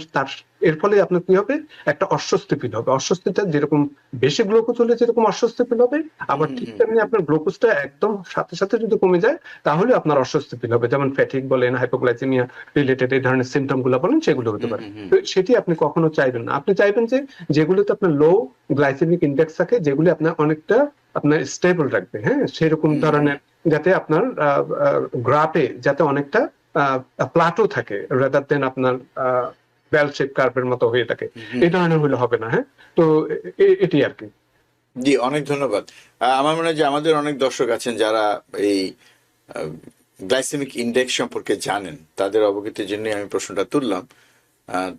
এর ফলে আপনার কি হবে, একটা অস্বস্তি ফিল হবে। অস্বস্তিটা যেরকম বেশি গ্লুকোজ হলে যেরকম অস্বস্তি ফিল হবে, আবার ঠিক তেমনি আপনার গ্লুকোজটা একদম সাথে সাথে যদি কমে যায় তাহলে আপনার অস্বস্তি ফিল হবে, যেমন ফ্যাটিক বলেন, হাইপোগ্লাইসেমিয়া রিলেটেড এই ধরনের সিমটম গুলো বলেন, সেগুলো হতে পারে। তো সেটি আপনি কখনো চাইবেন না। আপনি চাইবেন যে যেগুলোতে আপনার লো গ্লাইসেমিক ইন্ডেক্স থাকে, যেগুলি আপনার অনেকটা আপনার স্টেবল রাখবে, হ্যাঁ, সেরকম ধরনের, যাতে আপনার গ্রাফে যাতে অনেকটা প্লাটো থাকে, রাদার দেন আপনার বেল শেপ কার্ভের মতো হয়ে থাকে, এই ধরনের হলে হবে না। হ্যাঁ, তো এটি আর কি। জি, অনেক ধন্যবাদ। আমার মনে হয় যে আমাদের অনেক দর্শক আছেন যারা এই গ্লাইসেমিক ইন্ডেক্স সম্পর্কে জানেন, তাদের অবগতির জন্য আমি প্রশ্নটা তুললাম।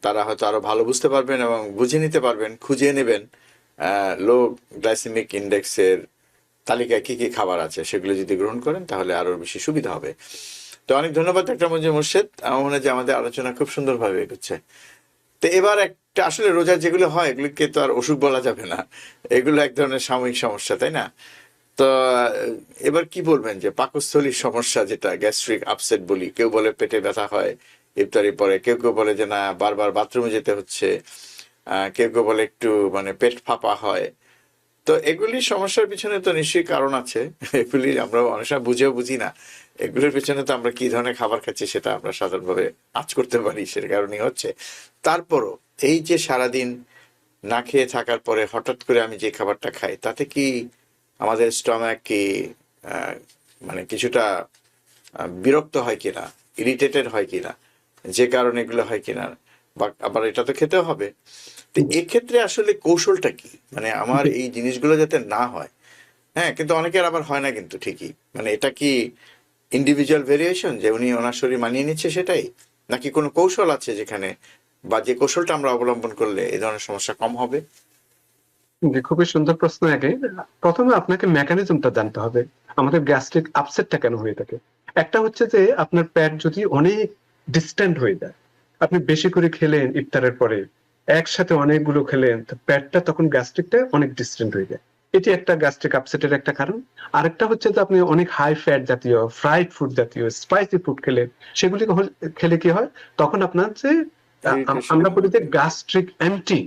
তারা হয়তো আরো ভালো বুঝতে পারবেন এবং বুঝে নিতে পারবেন, খুঁজে নেবেন লো গ্লাইসেমিক ইন্ডেক্সের তালিকায় কি কি খাবার আছে, সেগুলো যদি গ্রহণ করেন তাহলে আরো বেশি সুবিধা হবে। তো অনেক ধন্যবাদ ডাক্তার মঞ্জুর মোর্শেদ। আমার মনে হয় যে আমাদের আলোচনা খুব সুন্দরভাবে এগোচ্ছে। তো এবার একটা, আসলে রোজা যেগুলো হয় এগুলোকে তো আর অসুখ বলা যাবে না, এগুলো এক ধরনের সাময়িক সমস্যা, তাই না? তো এবার কি বলবেন যে পাকস্থলীর সমস্যা, যেটা গ্যাস্ট্রিক আপসেট বলি, কেউ বলে পেটে ব্যথা হয় ইফতারি পরে, কেউ কেউ বলে যে না বারবার বাথরুমে যেতে হচ্ছে, কেউ কেউ বলে একটু মানে পেট ফাঁপা হয়, তো এগুলি সমস্যার পিছনে তো নিশ্চয়ই কারণ আছে। এগুলি আমরা অনেক সময় বুঝেও বুঝি না। এগুলোর পিছনে তো আমরা কি ধরনের খাবার খাচ্ছি সেটা আমরা সাধারণভাবে আঁচ করতে পারি, সের কারণেই হচ্ছে। তারপরও এই যে সারাদিন না খেয়ে থাকার পরে হঠাৎ করে আমি যে খাবারটা খাই, তাতে কি আমাদের স্টমাক কি আহ, মানে কিছুটা বিরক্ত হয় কিনা, ইরিটেটেড হয় কিনা, যে কারণে এগুলো হয় কিনা, বা আবার এটা তো খেতে হবে। তো এক্ষেত্রে আসলে কৌশলটা কি, মানে আমার এই জিনিসগুলো যাতে না হয়। হ্যাঁ, কিন্তু অনেকের আবার হয় না কিন্তু ঠিকই, মানে এটা কি ইন্ডিভিজুয়াল ভেরিয়েশন যে উনি ওনার শরীর মানিয়ে নিচ্ছে সেটাই, নাকি কোনো কৌশল আছে যেখানে, বা যে কৌশলটা আমরা অবলম্বন করলে এই ধরনের সমস্যা কম হবে? জি, খুবই সুন্দর প্রশ্ন। আগে প্রথমে আপনাকে মেকানিজমটা জানতে হবে, আমাদের গ্যাস্ট্রিক আপসেটটা কেন হয়ে থাকে। একটা হচ্ছে যে আপনার পেট যদি অনেক ডিস্ট্যান্ট হয়ে যায়, আপনি বেশি করে খেলেন ইফতারের পরে, একসাথে অনেকগুলো খেলেন, তো পেটটা তখন গ্যাস্ট্রিকটা অনেক ডিস্ট্যান্ট হয়ে যায়। এটি একটা গ্যাস্ট্রিক আপসেটের একটা কারণ। আরেকটা হচ্ছে যে আপনি অনেক হাই ফ্যাট জাতীয়, ফ্রাইড ফুড জাতীয়, স্পাইসি ফুড খেলেন, সেগুলি খেলে কি হয়, তখন আপনার যে ইরিটেশন। আমরা বলি যে গ্যাস্ট্রিক এমটি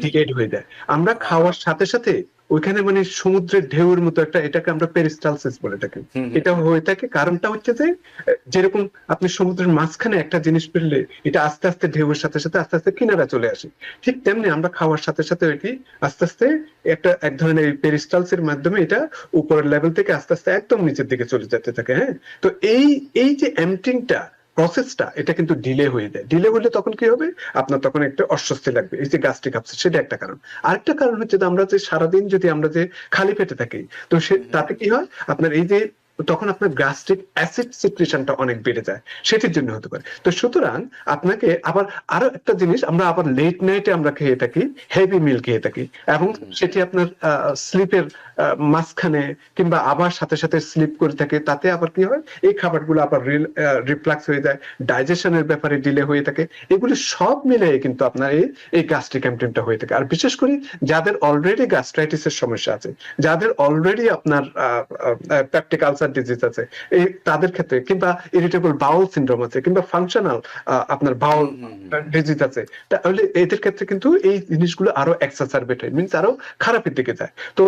ডিলেড হয়ে যায়। আমরা খাওয়ার সাথে সাথে ওইখানে মানে সমুদ্রের ঢেউয়ের মতো একটা, এটাকে আমরা পেরিস্টালসিস বলে থাকি। এটা হয়ে থাকে কারণটা হচ্ছে যে যেরকম আপনি সমুদ্রের মাঝখানে একটা জিনিস ফেললে এটা আস্তে আস্তে ঢেউয়ের সাথে সাথে আস্তে আস্তে কিনারা চলে আসে, ঠিক তেমনি আমরা খাওয়ার সাথে সাথে এটি আস্তে আস্তে একটা এক ধরনের পেরিস্টালসের মাধ্যমে এটা উপরের লেভেল থেকে আস্তে আস্তে একদম নিচের দিকে চলে যেতে থাকে। হ্যাঁ, তো এই এই যে এমটিংটা প্রসেসটা, এটা কিন্তু ডিলে হয়ে যায়। ডিলে হলে তখন কি হবে, আপনার তখন একটা অস্বস্তি লাগবে, এই যে গ্যাস্ট্রিক আপসেট, সেটা একটা কারণ। আরেকটা কারণ হচ্ছে যে আমরা যে সারাদিন যদি আমরা যে খালি পেটে থাকি, তো তাতে কি হয়, আপনার এই যে তখন আপনার গ্যাস্ট্রিক অ্যাসিড সিক্রেশনটা অনেক বেড়ে যায়, সেটির জন্য হতে পারে। তো সুতরাং আপনাকে আবার আরো একটা জিনিস, আমরা আবার লেট নাইটে আমরা খেয়ে থাকি, হেভি মিল খেয়ে থাকি, এবং সেটি আপনার স্লিপের মাঝখানে কিংবা আবার সাথে সাথে স্লিপ করে থাকে, তাতে আবার কি হয়, এই খাবারগুলো আবার রিফ্লাক্স হয়ে যায়, ডাইজেশনের ব্যাপারে ডিলে হয়ে থাকে। এগুলি সব মিলে কিন্তু আপনার এই গ্যাস্ট্রিক এমটিমটা হয়ে থাকে। আর বিশেষ করে যাদের অলরেডি গ্যাস্ট্রাইটিসের সমস্যা আছে, যাদের অলরেডি আপনার পেপটিক আলসার ডিজিজ আছে, এই তাদের ক্ষেত্রে, কিংবা ইরিটেবল বাউল সিনড্রোম আছে, কিংবা ফাংশনাল আপনার বাউল ডিজিজ আছে, তাহলে এদের ক্ষেত্রে কিন্তু এই জিনিসগুলো আরো এক্সাসারবেট হয়, মিনস আরো খারাপের দিকে যায়। তো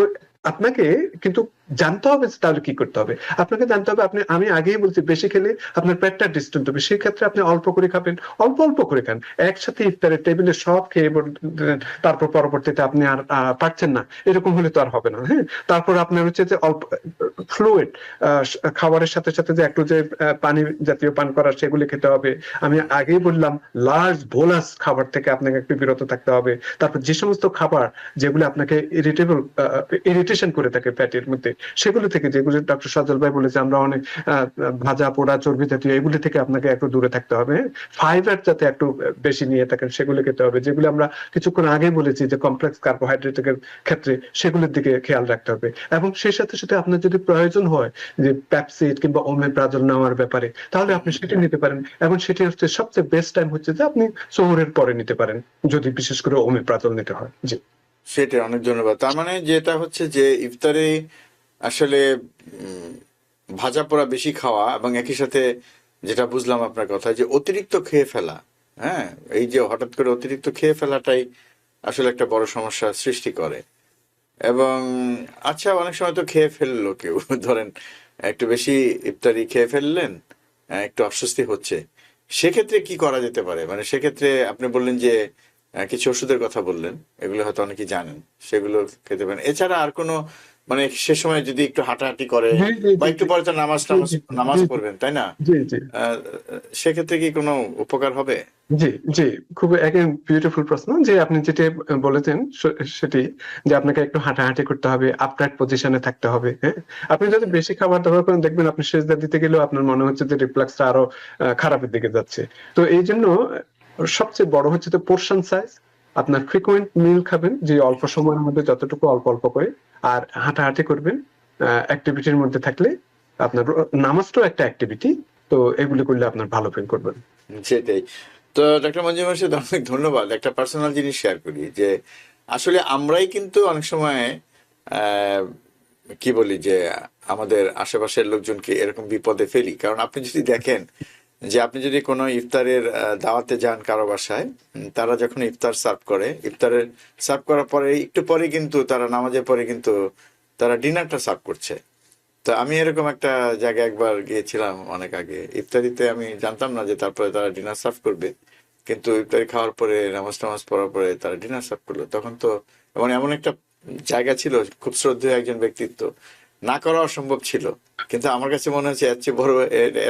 আপনাকে কিন্তু জানতে হবে যে তাহলে কি করতে হবে। আপনাকে জানতে হবে, আমি আগেই বলছি, বেশি খেলে আপনার পেটটা ডিস্টেন্ট হবে, সেই ক্ষেত্রে আপনি অল্প করে খাবেন, অল্প অল্প করে খান। একসাথে ইফতারের টেবিলে সব খেয়ে তারপর পরবর্তীতে আপনি আর পারছেন না, এরকম হলে তো আর হবে না। হ্যাঁ, তারপর আপনার হচ্ছে যে অল্প ফ্লুইড, খাবারের সাথে সাথে যে একটু যে পানি জাতীয় পান করার, সেগুলি খেতে হবে। আমি আগেই বললাম, লার্জ বোলাস খাবার থেকে আপনাকে একটু বিরত থাকতে হবে। তারপর যে সমস্ত খাবার যেগুলো আপনাকে ইরিটেশন করে থাকে পেটের মধ্যে, সেগুলো থেকে, যেগুলো ডক্টর সজল ভাই বলেছে, আমরা অনেক ভাজা পোড়া চর্বি জাতীয়, এগুলি থেকে আপনাকে একটু দূরে থাকতে হবে। ফাইবার যাতে একটু বেশি নিয়ে থাকেন, সেগুলো খেতে হবে। যেগুলো আমরা কিছুক্ষণ আগে বলেছি যে কমপ্লেক্স কার্বোহাইড্রেটের ক্ষেত্রে, সেগুলোর দিকে খেয়াল রাখতে হবে। এবং সেই সাথে সাথে আপনার যদি প্রয়োজন হয় যে প্যাপসিড কিংবা ওমেপ্রাজল নেওয়ার ব্যাপারে, তাহলে আপনি সেটা নিতে পারেন। এবং সেটি হচ্ছে সবচেয়ে বেস্ট টাইম হচ্ছে যে আপনি শহরের পরে নিতে পারেন, যদি বিশেষ করে ওমেপ্রাজল নিতে হয়। জি, সেটাই, অনেক ধন্যবাদ। তার মানে যেটা হচ্ছে যে ইফতারে আসলে উম, ভাজা পোড়া বেশি খাওয়া, এবং একই সাথে যেটা বুঝলাম আপনার কথা, যে অতিরিক্ত খেয়ে ফেলা। হ্যাঁ, এই যে হঠাৎ করে অতিরিক্ত খেয়ে ফেলাটাই আসলে একটা বড় সমস্যা সৃষ্টি করে। এবং আচ্ছা, অনেক সময় তো খেয়ে ফেললো কেউ, ধরেন একটু বেশি ইফতারি খেয়ে ফেললেন, একটু অস্বস্তি হচ্ছে, সেক্ষেত্রে কি করা যেতে পারে? মানে সেক্ষেত্রে আপনি বললেন যে কিছু ওষুধের কথা বললেন, এগুলো হয়তো অনেকেই জানেন, সেগুলো খেতে পারেন। এছাড়া আর কোনো, মানে সে সময় যদি একটু হাঁটাহাঁটি করে, জি, জি, বা জি, একটু জি, পরে তো নামাজ জি, নামাজ জি, নামাজ জি, পড়বেন, তাই না? জি, জি, আহ, সেক্ষেত্রে কি কোনো উপকার হবে? জি, জি, খুব একদম বিউটিফুল প্রশ্ন। যে আপনি যেটা বলেছেন সেটি, যে আপনাকে একটু হাঁটাহাঁটি করতে হবে, আপরাইট পজিশনে থাকতে হবে। হ্যাঁ, আপনি যদি বেশি খাবার দাবার করেন, দেখবেন আপনি সেজদা দিতে গেলেও আপনার মনে হচ্ছে যে রিফ্লাক্সটা আরো খারাপের দিকে যাচ্ছে। তো এই জন্য সবচেয়ে বড় হচ্ছে তো পোর্শন সাইজ। আপনার ফ্রিকোয়েন্ট মিল খাবেন, যে অল্প সময়ের মধ্যে যতটুকু অল্প অল্প করে, আর হাঁটাহাঁটি করবেন অ্যাক্টিভিটির মধ্যে থাকলে। আপনার নামাজটাও একটা অ্যাক্টিভিটি, তো এগুলি করলে আপনার ভালো ফিল করবেন। সেটাই। তো ডক্টর মঞ্জুর মোর্শেদ, অনেক ধন্যবাদ। একটা পার্সোনাল জিনিস শেয়ার করি, যে আসলে আমরাই কিন্তু অনেক সময় আহ, কি বলি, যে আমাদের আশেপাশের লোকজনকে এরকম বিপদে ফেলি। কারণ আপনি যদি দেখেন যে আপনি যদি কোনো ইফতারের দাওয়াতে যান কারো বাসায়, তারা যখন ইফতার সার্ভ করে, ইফতারের সার্ভ করার পরে একটু পরে কিন্তু তারা নামাজের পরে কিন্তু তারা ডিনারটা সার্ভ করছে। তো আমি এরকম একটা জায়গায় একবার গিয়েছিলাম অনেক আগে, ইফতারিতে আমি জানতাম না যে তারপরে তারা ডিনার সার্ভ করবে, কিন্তু ইফতারি খাওয়ার পরে নামাজ টামাজ পড়ার পরে তারা ডিনার সার্ভ করলো। তখন তো এবং এমন একটা জায়গা ছিল, খুব শ্রদ্ধেয় একজন ব্যক্তিত্ব, না করা অসম্ভব ছিল। কিন্তু আমার কাছে মনে হচ্ছে এর চেয়ে বড়,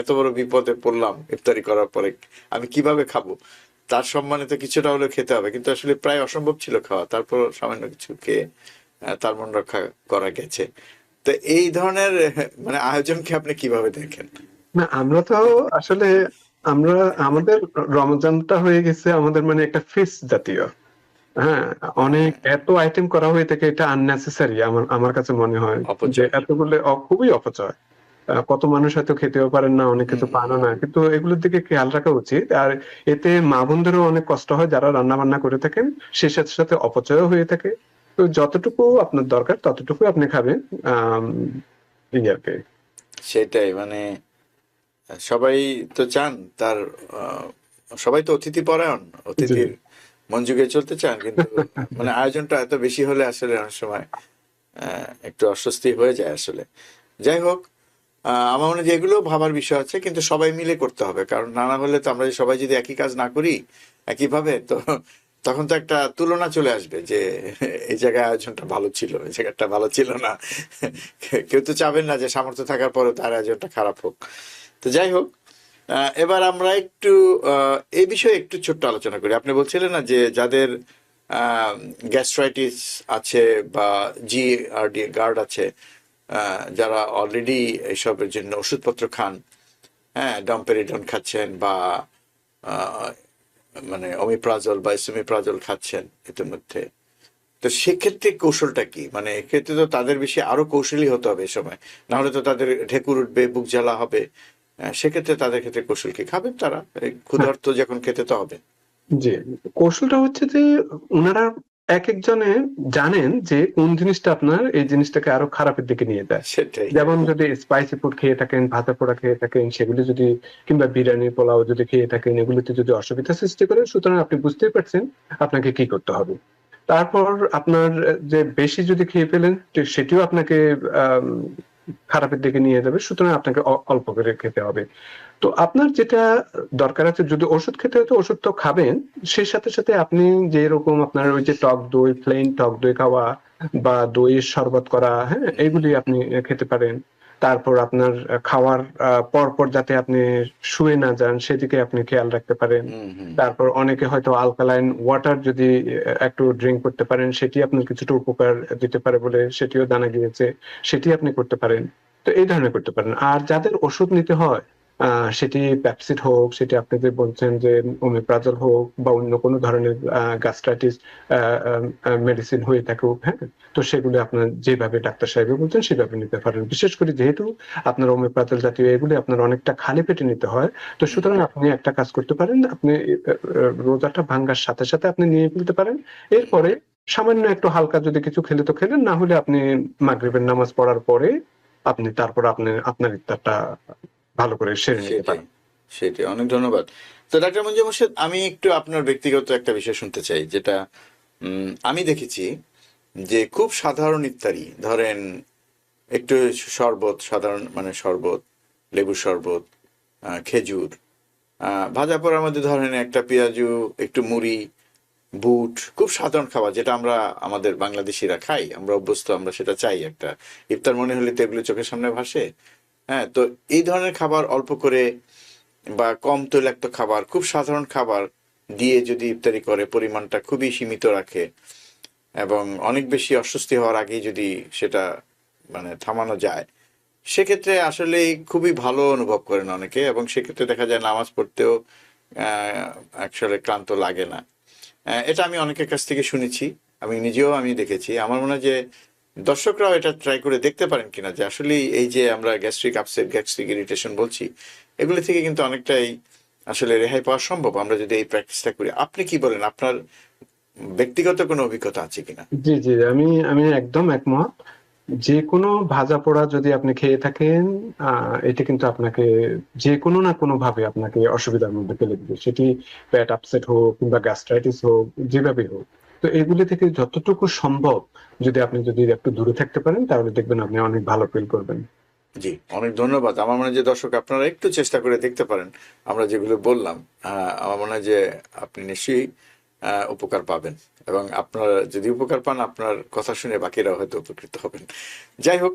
এত বড় বিপদে পড়লাম ইফতারি করার পরে আমি কিভাবে খাবো, তার সম্মানে তো কিছুটা হলেও খেতে হবে। কিন্তু আসলে প্রায় অসম্ভব ছিল খাওয়া, তারপর সামান্য কিছু খেয়ে তার মন রক্ষা করা গেছে। তো এই ধরনের মানে আয়োজনকে আপনি কিভাবে দেখেন? না, আমরা তো আসলে আমরা আমাদের রমজানটা হয়ে গেছে আমাদের মানে একটা ফিস্ট জাতীয়। হ্যাঁ, অনেক হ্যাঁ, এত আইটেম করা হয়ে থাকে, এটা আননেসেসারি আমার আমার কাছে মনে হয়, যে অপচয়। এতগুলো খুবই অপচয়। কত মানুষ হয়তো খেতেও পারেন না, অনেকে তো পানও না, কিন্তু এগুলোর দিকে খেয়াল রাখা উচিত। আর এতে মা বোনদেরও অনেক কষ্ট হয় যারা রান্না বান্না করে থাকেন, সে সাথে সাথে অপচয়ও হয়ে থাকে। তো যতটুকু আপনার দরকার ততটুকু আপনি খাবেন। আহ এই আর কি। সেটাই মানে সবাই তো চান তার আহ, সবাই তো অতিথি পরায়ণ, জি অতিথির মন জুগিয়ে চলতে চান, কিন্তু মানে আয়োজনটা এত বেশি হলে আসলে অনেক সময় একটু অস্বস্তি হয়ে যায় আসলে। যাই হোক, আমার মনে হয় যে এগুলো ভাবার বিষয় আছে, কিন্তু সবাই মিলে করতে হবে, কারণ নানা হলে তো আমরা সবাই যদি একই কাজ না করি একইভাবে, তো তখন তো একটা তুলনা চলে আসবে যে এই জায়গায় আয়োজনটা ভালো ছিল, এই জায়গাটা ভালো ছিল না। কেউ তো চাবেন না যে সামর্থ্য থাকার পরে তার আয়োজনটা খারাপ হোক। তো যাই হোক, এবার আমরা একটু এই বিষয়ে একটু ছোট্ট আলোচনা করি। আপনি বলছিলেন না যে যাদের গ্যাস্ট্রাইটিস আছে বা জিআরডি গার্ড আছে, যারা অলরেডি এইসবের জন্য ওষুধপত্র খান, হ্যাঁ, ডম্পেরিডন খাচ্ছেন বা আহ, মানে অমিপ্রাজল বা এসোমিপ্রাজল খাচ্ছেন ইতিমধ্যে, তো সেক্ষেত্রে কৌশলটা কি? মানে এক্ষেত্রে তো তাদের বেশি আরো কৌশলী হতে হবে এ সময়, না হলে তো তাদের ঢেকুর উঠবে, বুক জ্বালা হবে। সেক্ষেত্রে তাদের ক্ষেত্রে কৌশল কি? খাবেন তারা, এই হ্যাঁ, ক্ষুধার্ত যখন খেতে তো হবে। জি, কৌশলটা হচ্ছে যে ওনারা এক একজনে জানেন যে কোন জিনিসটা আপনার এই জিনিসটাকে আরো খারাপের দিকে নিয়ে যায়। সেটাই। যেমন যদি স্পাইসি ফুড খেয়ে থাকেন, ভাজা পোড়া খেয়ে থাকেন, সেগুলি যদি, কিংবা বিরিয়ানি পোলাও যদি খেয়ে থাকেন, এগুলিতে যদি অসুবিধা সৃষ্টি করে, সুতরাং আপনি বুঝতেই পারছেন আপনাকে কি করতে হবে। তারপর আপনার যে বেশি যদি খেয়ে ফেলেন, সেটিও আপনাকে আহ খারাপের দিকে নিয়ে যাবে, সুতরাং আপনাকে অল্প করে খেতে হবে। তো আপনার যেটা দরকার আছে, যদি ওষুধ খেতে হয় তো ওষুধ তো খাবেন, সেই সাথে সাথে আপনি যে রকম আপনার ওই যে টক দই, প্লেন টক দই খাওয়া বা দইয়ের শরবত করা, হ্যাঁ, এগুলি আপনি খেতে পারেন। তারপর আপনার খাওয়ার পর পর যাতে আপনি শুয়ে না যান সেদিকে আপনি খেয়াল রাখতে পারেন। হুম, হুম, হুম। তারপর অনেকে হয়তো আলকালাইন ওয়াটার যদি একটু ড্রিঙ্ক করতে পারেন, সেটি আপনার কিছুটা উপকার দিতে পারে বলে সেটিও জানা গিয়েছে, সেটি আপনি করতে পারেন। তো এই ধরনের করতে পারেন। আর যাদের ওষুধ নিতে হয়, সেটি প্যাপসিড হোক, সেটি আপনি যে বলছেন যে ওমিপ্রাজল হোক, বা অন্য কোনো ধরনের গ্যাস্ট্রাইটিস মেডিসিন হয়ে থাকুক, হ্যাঁ, তো সেগুলো আপনার যেভাবে ডাক্তার সাহেব বলছেন সেভাবে নিতে পারেন। বিশেষ করে যেহেতু আপনার ওমিপ্রাজল জাতীয় এগুলি আপনার অনেকটা খালি পেটে নিতে হয়, তো সুতরাং আপনি একটা কাজ করতে পারেন, আপনি রোজাটা ভাঙ্গার সাথে সাথে আপনি নিয়ে ফেলতে পারেন। এরপরে সামান্য একটু হালকা যদি কিছু খেলে তো খেলেন, না হলে আপনি মাগরিবের নামাজ পড়ার পরে আপনি তারপর আপনি আপনার ইফতারটা ভালো করে সেরে নিতে সেটাই, পারেন। সেটাই। অনেক ধন্যবাদ। তো ডাক্তার মঞ্জু মোর্শেদ, আমি একটু আপনার ব্যক্তিগত একটা বিষয় শুনতে চাই, যেটা আমি দেখেছি যে খুব সাধারণ ইফতারি, ধরেন একটু শরবত, সাধারণ মানে শরবত, লেবুর শরবত, খেজুর, ভাজা পোড়ার মধ্যে ধরেন একটা পেঁয়াজু, একটু মুড়ি, বুট, খুব সাধারণ খাবার যেটা আমরা আমাদের বাংলাদেশিরা খাই, আমরা অভ্যস্ত, আমরা সেটা চাই। একটা ইফতার মনে হলে তো এগুলো চোখের সামনে ভাসে। হ্যাঁ, তো এই ধরনের খাবার অল্প করে বা কম তৈলাক্ত খাবার, খুব সাধারণ খাবার দিয়ে যদি ইফতারি করে, পরিমাণটা খুবই সীমিত রাখে এবং অনেক বেশি অস্বস্তি হওয়ার আগেই যদি সেটা মানে থামানো যায়, সেক্ষেত্রে আসলে খুবই ভালো অনুভব করেন অনেকে, এবং সেক্ষেত্রে দেখা যায় নামাজ পড়তেও আসলে ক্লান্ত লাগে না। এটা আমি অনেকের কাছ থেকে শুনেছি, আমি নিজেও আমি দেখেছি। আমার মনে হয় যে দর্শকরাও এটা ট্রাই করে দেখতে পারেন কিনা, যে আসলে এই যে আমরা গ্যাস্ট্রিক আপসেট, গ্যাস্ট্রিক ইরিটেশন বলছি, এগুলো থেকে কিন্তু অনেকটাই আসলে রেহাই পাওয়া সম্ভব আমরা যদি এই প্র্যাকটিসটা করি। আপনি কি বলেন? আপনার ব্যক্তিগত কোনো অভিজ্ঞতা আছে কিনা? জি জি, আমি আমি একদম একমত। যে কোনো ভাজা পোড়া যদি আপনি খেয়ে থাকেন, এটা কিন্তু আপনাকে যে কোনো না কোনো ভাবে আপনাকে অসুবিধার মধ্যে ফেলে দিবে, সেটি পেট আপসেট হোক কিংবা গ্যাস্ট্রাইটিস হোক, যেভাবে হোক। তো এগুলি থেকে যতটুকু সম্ভব যদি একটু দূরে থাকতে পারেন, তাহলে দেখবেন আপনি অনেক ভালো ফিল করবেন। জি, অনেক ধন্যবাদ। আমার মনে হয় যে দর্শক আপনারা একটু চেষ্টা করে দেখতে পারেন আমরা যেগুলো বললাম। আমার মনে হয় যে আপনি নিশ্চয়ই উপকার পাবেন, এবং আপনারা যদি উপকার পান আপনার কথা শুনে বাকিরাও হয়তো উপকৃত হবেন। যাই হোক,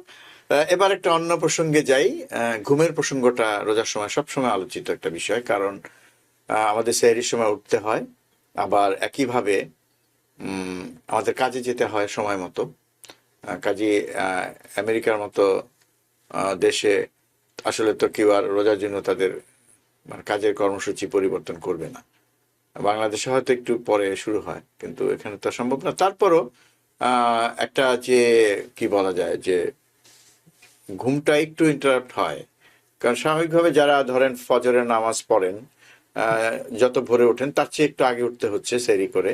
এবার একটা অন্য প্রসঙ্গে যাই। ঘুমের প্রসঙ্গটা রোজার সময় সবসময় আলোচিত একটা বিষয়, কারণ আমাদের সেহরির সময় উঠতে হয়, আবার একইভাবে আমাদের কাজে যেতে হয় সময় মতো। কাজে আমেরিকার মতো দেশে আসলে তো কেউ আর রোজার জন্য তাদের মানে কাজের কর্মসূচি পরিবর্তন করবে না। বাংলাদেশে হয়তো একটু পরে শুরু হয়, কিন্তু এখানে তো সম্ভব না। তারপরও একটা যে কি বলা যায় যে ঘুমটা একটু ইন্টারাপ্ট হয়, কারণ স্বাভাবিকভাবে যারা ধরেন ফজরের নামাজ পড়েন, যত ভোরে ওঠেন তার চেয়ে একটু আগে উঠতে হচ্ছে সেরি করে,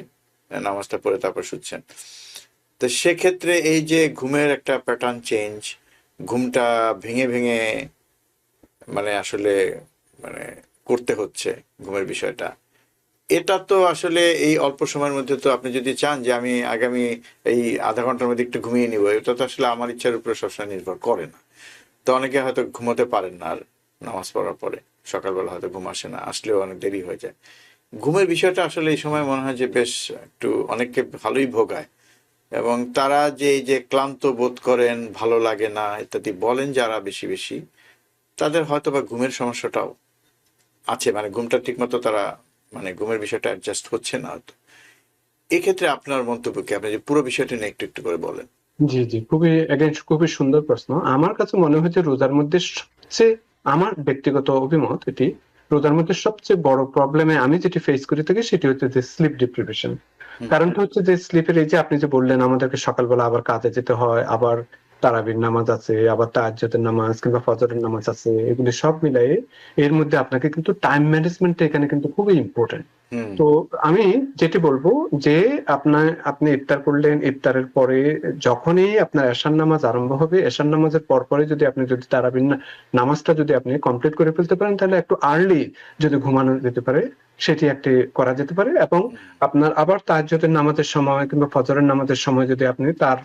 নামাজটা পড়ে তারপর শুচ্ছেন। তো সেক্ষেত্রে এই যে ঘুমের একটা প্যাটার্ন চেঞ্জ, ঘুমটা ভেঙে ভেঙে মানে আসলে মানে করতে হচ্ছে ঘুমের বিষয়টা, এটা তো আসলে এই অল্প সময়ের মধ্যে তো আপনি যদি চান যে আমি আগামী এই আধা ঘন্টার মধ্যে একটু ঘুমিয়ে নিব, এটা তো আসলে আমার ইচ্ছার উপরে সবসময় নির্ভর করে না। তো অনেকে হয়তো ঘুমোতে পারেন না, আর নামাজ পড়ার পরে সকালবেলা হয়তো ঘুম আসে না, আসলেও অনেক দেরি হয়ে যায়। ঘুমের বিষয়টা আসলে এই সময় মনে হয় যে বেশ একটু অনেককে ভালোই ভোগায়, এবং তারা যে এই যে ক্লান্ত বোধ করেন, ভালো লাগে না ইত্যাদি বলেন যারা বেশি বেশি, তাদের হয়তো বা ঘুমের সমস্যাটাও আছে, মানে ঘুমটা ঠিক মতো তারা মানে ঘুমের বিষয়টা অ্যাডজাস্ট হচ্ছে না হয়তো। এক্ষেত্রে আপনার মন্তব্য কি, আপনি যে পুরো বিষয়টা নিয়ে একটু একটু করে বলেন। জি, জি, খুবই সুন্দর প্রশ্ন। আমার কাছে মনে হয়েছে রোজার মধ্যে সবচেয়ে, আমার ব্যক্তিগত অভিমত এটি, রোজার মধ্যে সবচেয়ে বড় প্রবলেমে আমি যেটি ফেস করে থাকি সেটি হচ্ছে যে স্লিপ ডিপ্রিভেশন। হুম কারণটা হচ্ছে যে স্লিপের, এই যে আপনি যে বললেন আমাদেরকে সকালবেলা আবার কাজে যেতে হয়, আবার তারাবির নামাজ আছে, আবার তাহাজ্জুদের নামাজ কিংবা ফজরের নামাজ আছে, এগুলি সব মিলাই এর মধ্যে আপনাকে কিন্তু টাইম ম্যানেজমেন্টটা এখানে কিন্তু খুবই ইম্পর্টেন্ট। হুম তো আমি যেটি বলবো যে আপনি ইফতার করলেন, ইফতারের পরে যখনই আপনার এশার নামাজ আরম্ভ হবে, এশার নামাজের পরে যদি তারাবির নামাজটা যদি আপনি কমপ্লিট করে ফেলতে পারেন, তাহলে একটু আর্লি যদি ঘুমানো যেতে পারে, সেটি একটি করা যেতে পারে। এবং আপনার আবার তাহাজ্জুদের নামাজের সময় কিংবা ফজরের নামাজের সময় যদি আপনি তার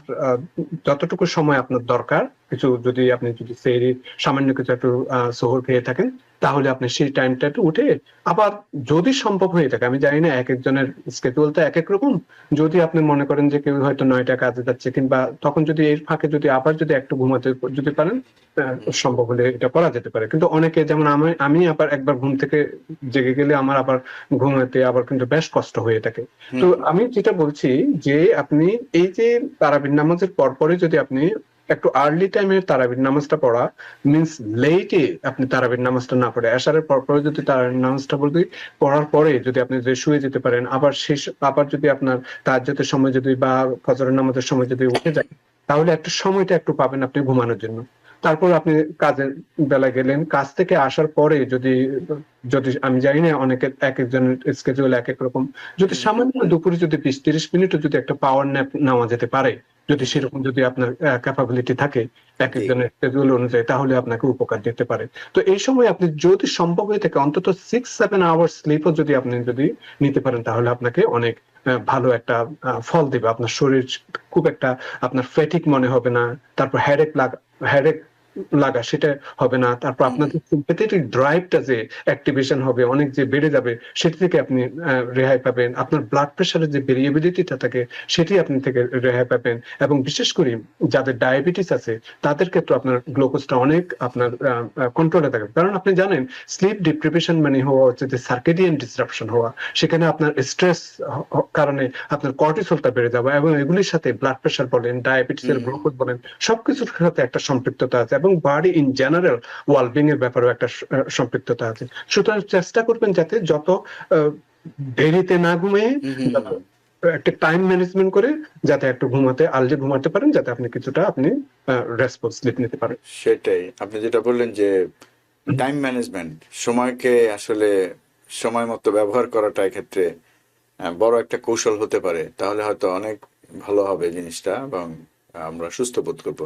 যতটুকু সময় আপনার দরকার, কিছু যদি আপনি যদি সেহরি সামান্য কিছু একটু সহর খেয়ে থাকেন, তাহলে আপনি সেই টাইমটা একটু উঠে আবার, যদি সম্ভব হয়ে থাকে, আমি জানি না এক একজনের স্কেডিউল তো এক এক রকম, যদি আপনি মনে করেন যে কেউ হয়তো 9টা কাজে যাচ্ছে, কিংবা তখন যদি এর ফাঁকে যদি আবার যদি একটু ঘুমাতে যদি পারেন, সম্ভব হলে এটা করা যেতে পারে। কিন্তু অনেকে, যেমন আমি আবার একবার ঘুম থেকে জেগে গেলে আমার আবার ঘুমাতে আবার কিন্তু বেশ কষ্ট হয়ে থাকে। তো হুম আমি যেটা বলছি যে আপনি এই যে তারাবির নামাজের পরে যদি আপনি একটু আর্লি টাইমে তারাবির নামাজটা পড়া, মিন্স লেটে আপনি তারাবির নামাজটা না পড়ে এশারের পরে যদি তারাবির নামাজটা পড়ার পরে যদি আপনি যে শুয়ে যেতে পারেন, আবার শেষ আবার যদি আপনার তাহাজ্জুদের সময় যদি বা ফজরের নামাজের সময় যদি উঠে যায়, তাহলে একটা সময়টা একটু পাবেন আপনি ঘুমানোর জন্য। তারপর আপনি কাজের বেলায় গেলেন, কাজ থেকে আসার পরে যদি যদি আমি জানি না অনেকের এক একজনের স্কেডিউল এক এক রকম, যদি হুম সামান্য দুপুরে যদি 20-30 মিনিটও যদি একটা পাওয়ার ন্যাপ নেওয়া যেতে পারে, যদি হুম সেরকম যদি আপনার ক্যাপাবিলিটি থাকে এক জি একজনের স্কেডিউল অনুযায়ী, তাহলে আপনাকে উপকার দিতে পারে। তো এই সময় আপনি যদি সম্ভব হয়ে থাকে অন্তত 6-7 আওয়ার স্লিপও যদি আপনি যদি নিতে পারেন, তাহলে আপনাকে অনেক ভালো একটা ফল দিবে। আপনার শরীর খুব একটা আপনার ফ্যাটিক মনে হবে না, তারপর হেডেক লাগা সেটা হবে না, তারপর হুম আপনার যে সিম্প্যাথেটিক ড্রাইভটা যে অ্যাক্টিভেশন হবে অনেক, যে বেড়ে যাবে, সেটা থেকে আপনি রেহাই পাবেন। আপনার ব্লাড প্রেশারের যে ভেরিয়েবিলিটিটা থাকে, সেটি আপনি থেকে রেহাই পাবেন। এবং বিশেষ করে যাদের ডায়াবেটিস আছে, তাদের ক্ষেত্রে আপনার গ্লুকোজটা অনেক আপনার কন্ট্রোলে থাকে। কারণ আপনি জানেন স্লিপ ডিপ্রিভেশন মানে হওয়া হচ্ছে যে সার্কেডিয়ান ডিসরাপশন হওয়া, সেখানে আপনার স্ট্রেস কারণে আপনার কর্টিসলটা বেড়ে যাবে, এবং এগুলির সাথে ব্লাড প্রেশার বলেন, ডায়াবেটিসের হুম গ্লুকোজ বলেন, সবকিছুর সাথে একটা সম্পৃক্ততা আছে, এবং বডি ইন জেনারেল ওয়েলবিং এর ব্যাপারেও একটা সম্পৃক্ততা আছে। সুতরাং চেষ্টা করবেন যাতে যত দেরিতে না ঘুমিয়ে, হুম হুম যত হুম। একটা টাইম ম্যানেজমেন্ট করে যাতে একটু আর্লি ঘুমাতে পারেন, যাতে আপনি কিছুটা আপনি রেসপন্স স্লিপ নিতে পারেন। সেটাই আপনি যেটা বললেন যে টাইম ম্যানেজমেন্ট, সময়কে আসলে সময় মতো ব্যবহার করাটা এক্ষেত্রে বড় একটা কৌশল হতে পারে, তাহলে হয়তো অনেক ভালো হবে জিনিসটা, এবং আমরা সুস্থ বোধ করব।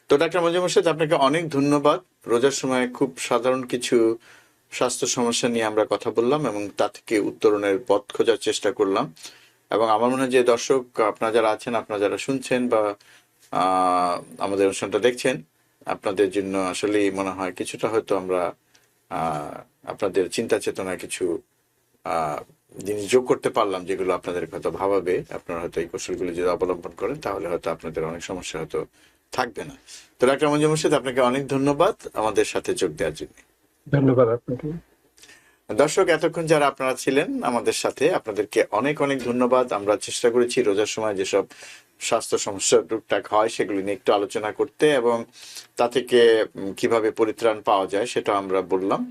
তো ডাক্তার মঞ্জুর মোর্শেদ, আপনাকে অনেক ধন্যবাদ। রোজার সময় খুব সাধারণ কিছু স্বাস্থ্য সমস্যা নিয়ে আমরা কথা বললাম এবং তা থেকে উত্তরণের পথ খোঁজার চেষ্টা করলাম। এবং আমার মনে হয় যে দর্শক, আপনারা যারা আছেন, আপনারা যারা শুনছেন বা আমাদের অনুষ্ঠানটা দেখছেন, আপনাদের জন্য আসলেই মনে হয় কিছুটা হয়তো আমরা আপনাদের চিন্তা চেতনায় কিছু জিনিস যোগ করতে পারলাম, যেগুলো আপনাদের হয়তো ভাবাবে। আপনারা হয়তো এই কৌশলগুলো যদি অবলম্বন করেন তাহলে হয়তো আপনাদের অনেক সমস্যা হয়তো থাকবে না। তো ডাক্তার মঞ্জুর মোর্শেদ, আপনাকে অনেক ধন্যবাদ আমাদের সাথে যোগ দেওয়ার জন্য। ধন্যবাদ আপনাকে। দর্শক, এতক্ষণ যারা আপনারা ছিলেন আমাদের সাথে, আপনাদেরকে অনেক অনেক ধন্যবাদ। আমরা চেষ্টা করেছি রোজার সময় যেসব স্বাস্থ্য সমস্যা টুকটাক হয় সেগুলি নিয়ে একটু আলোচনা করতে, এবং তা থেকে কিভাবে পরিত্রাণ পাওয়া যায় সেটা আমরা বললাম।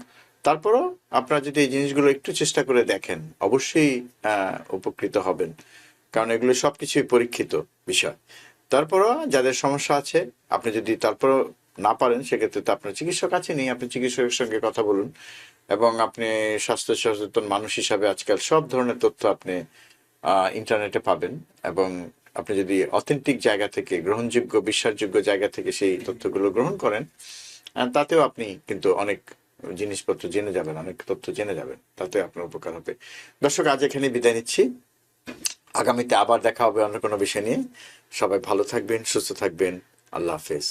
তারপরও আপনারা যদি এই জিনিসগুলো একটু চেষ্টা করে দেখেন, অবশ্যই উপকৃত হবেন, কারণ এগুলো সবকিছুই পরীক্ষিত বিষয়। তারপরও যাদের সমস্যা আছে, আপনি যদি তারপরও না পারেন, সেক্ষেত্রে তো আপনার চিকিৎসক আছে, নেই, আপনি চিকিৎসকের সঙ্গে কথা বলুন। এবং আপনি স্বাস্থ্য সচেতন মানুষ হিসাবে আজকাল সব ধরনের তথ্য আপনি ইন্টারনেটে পাবেন, এবং আপনি যদি অথেন্টিক জায়গা থেকে, গ্রহণযোগ্য বিশ্বাসযোগ্য জায়গা থেকে সেই তথ্যগুলো গ্রহণ করেন, তাতেও আপনি কিন্তু অনেক জিনিসপত্র জেনে যাবেন, অনেক তথ্য জেনে যাবেন, তাতে আপনার উপকার হবে। দর্শক, আজ এখানে বিদায় নিচ্ছি। আগামীতে আবার দেখা হবে অন্য কোনো বিষয় নিয়ে। সবাই ভালো থাকবেন, সুস্থ থাকবেন। আল্লাহ হাফেজ।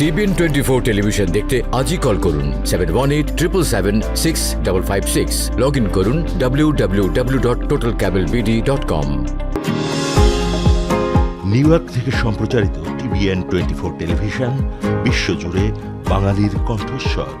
TBN 24 টেলিভিশন দেখতে আজই কল করুন 7187776556। লগ ইন করুন www.totalcablebd.com। নিউ ইয়র্ক থেকে সম্প্রচারিত TBN 24 টেলিভিশন বিশ্বজুড়ে বাঙালির কণ্ঠস্বর।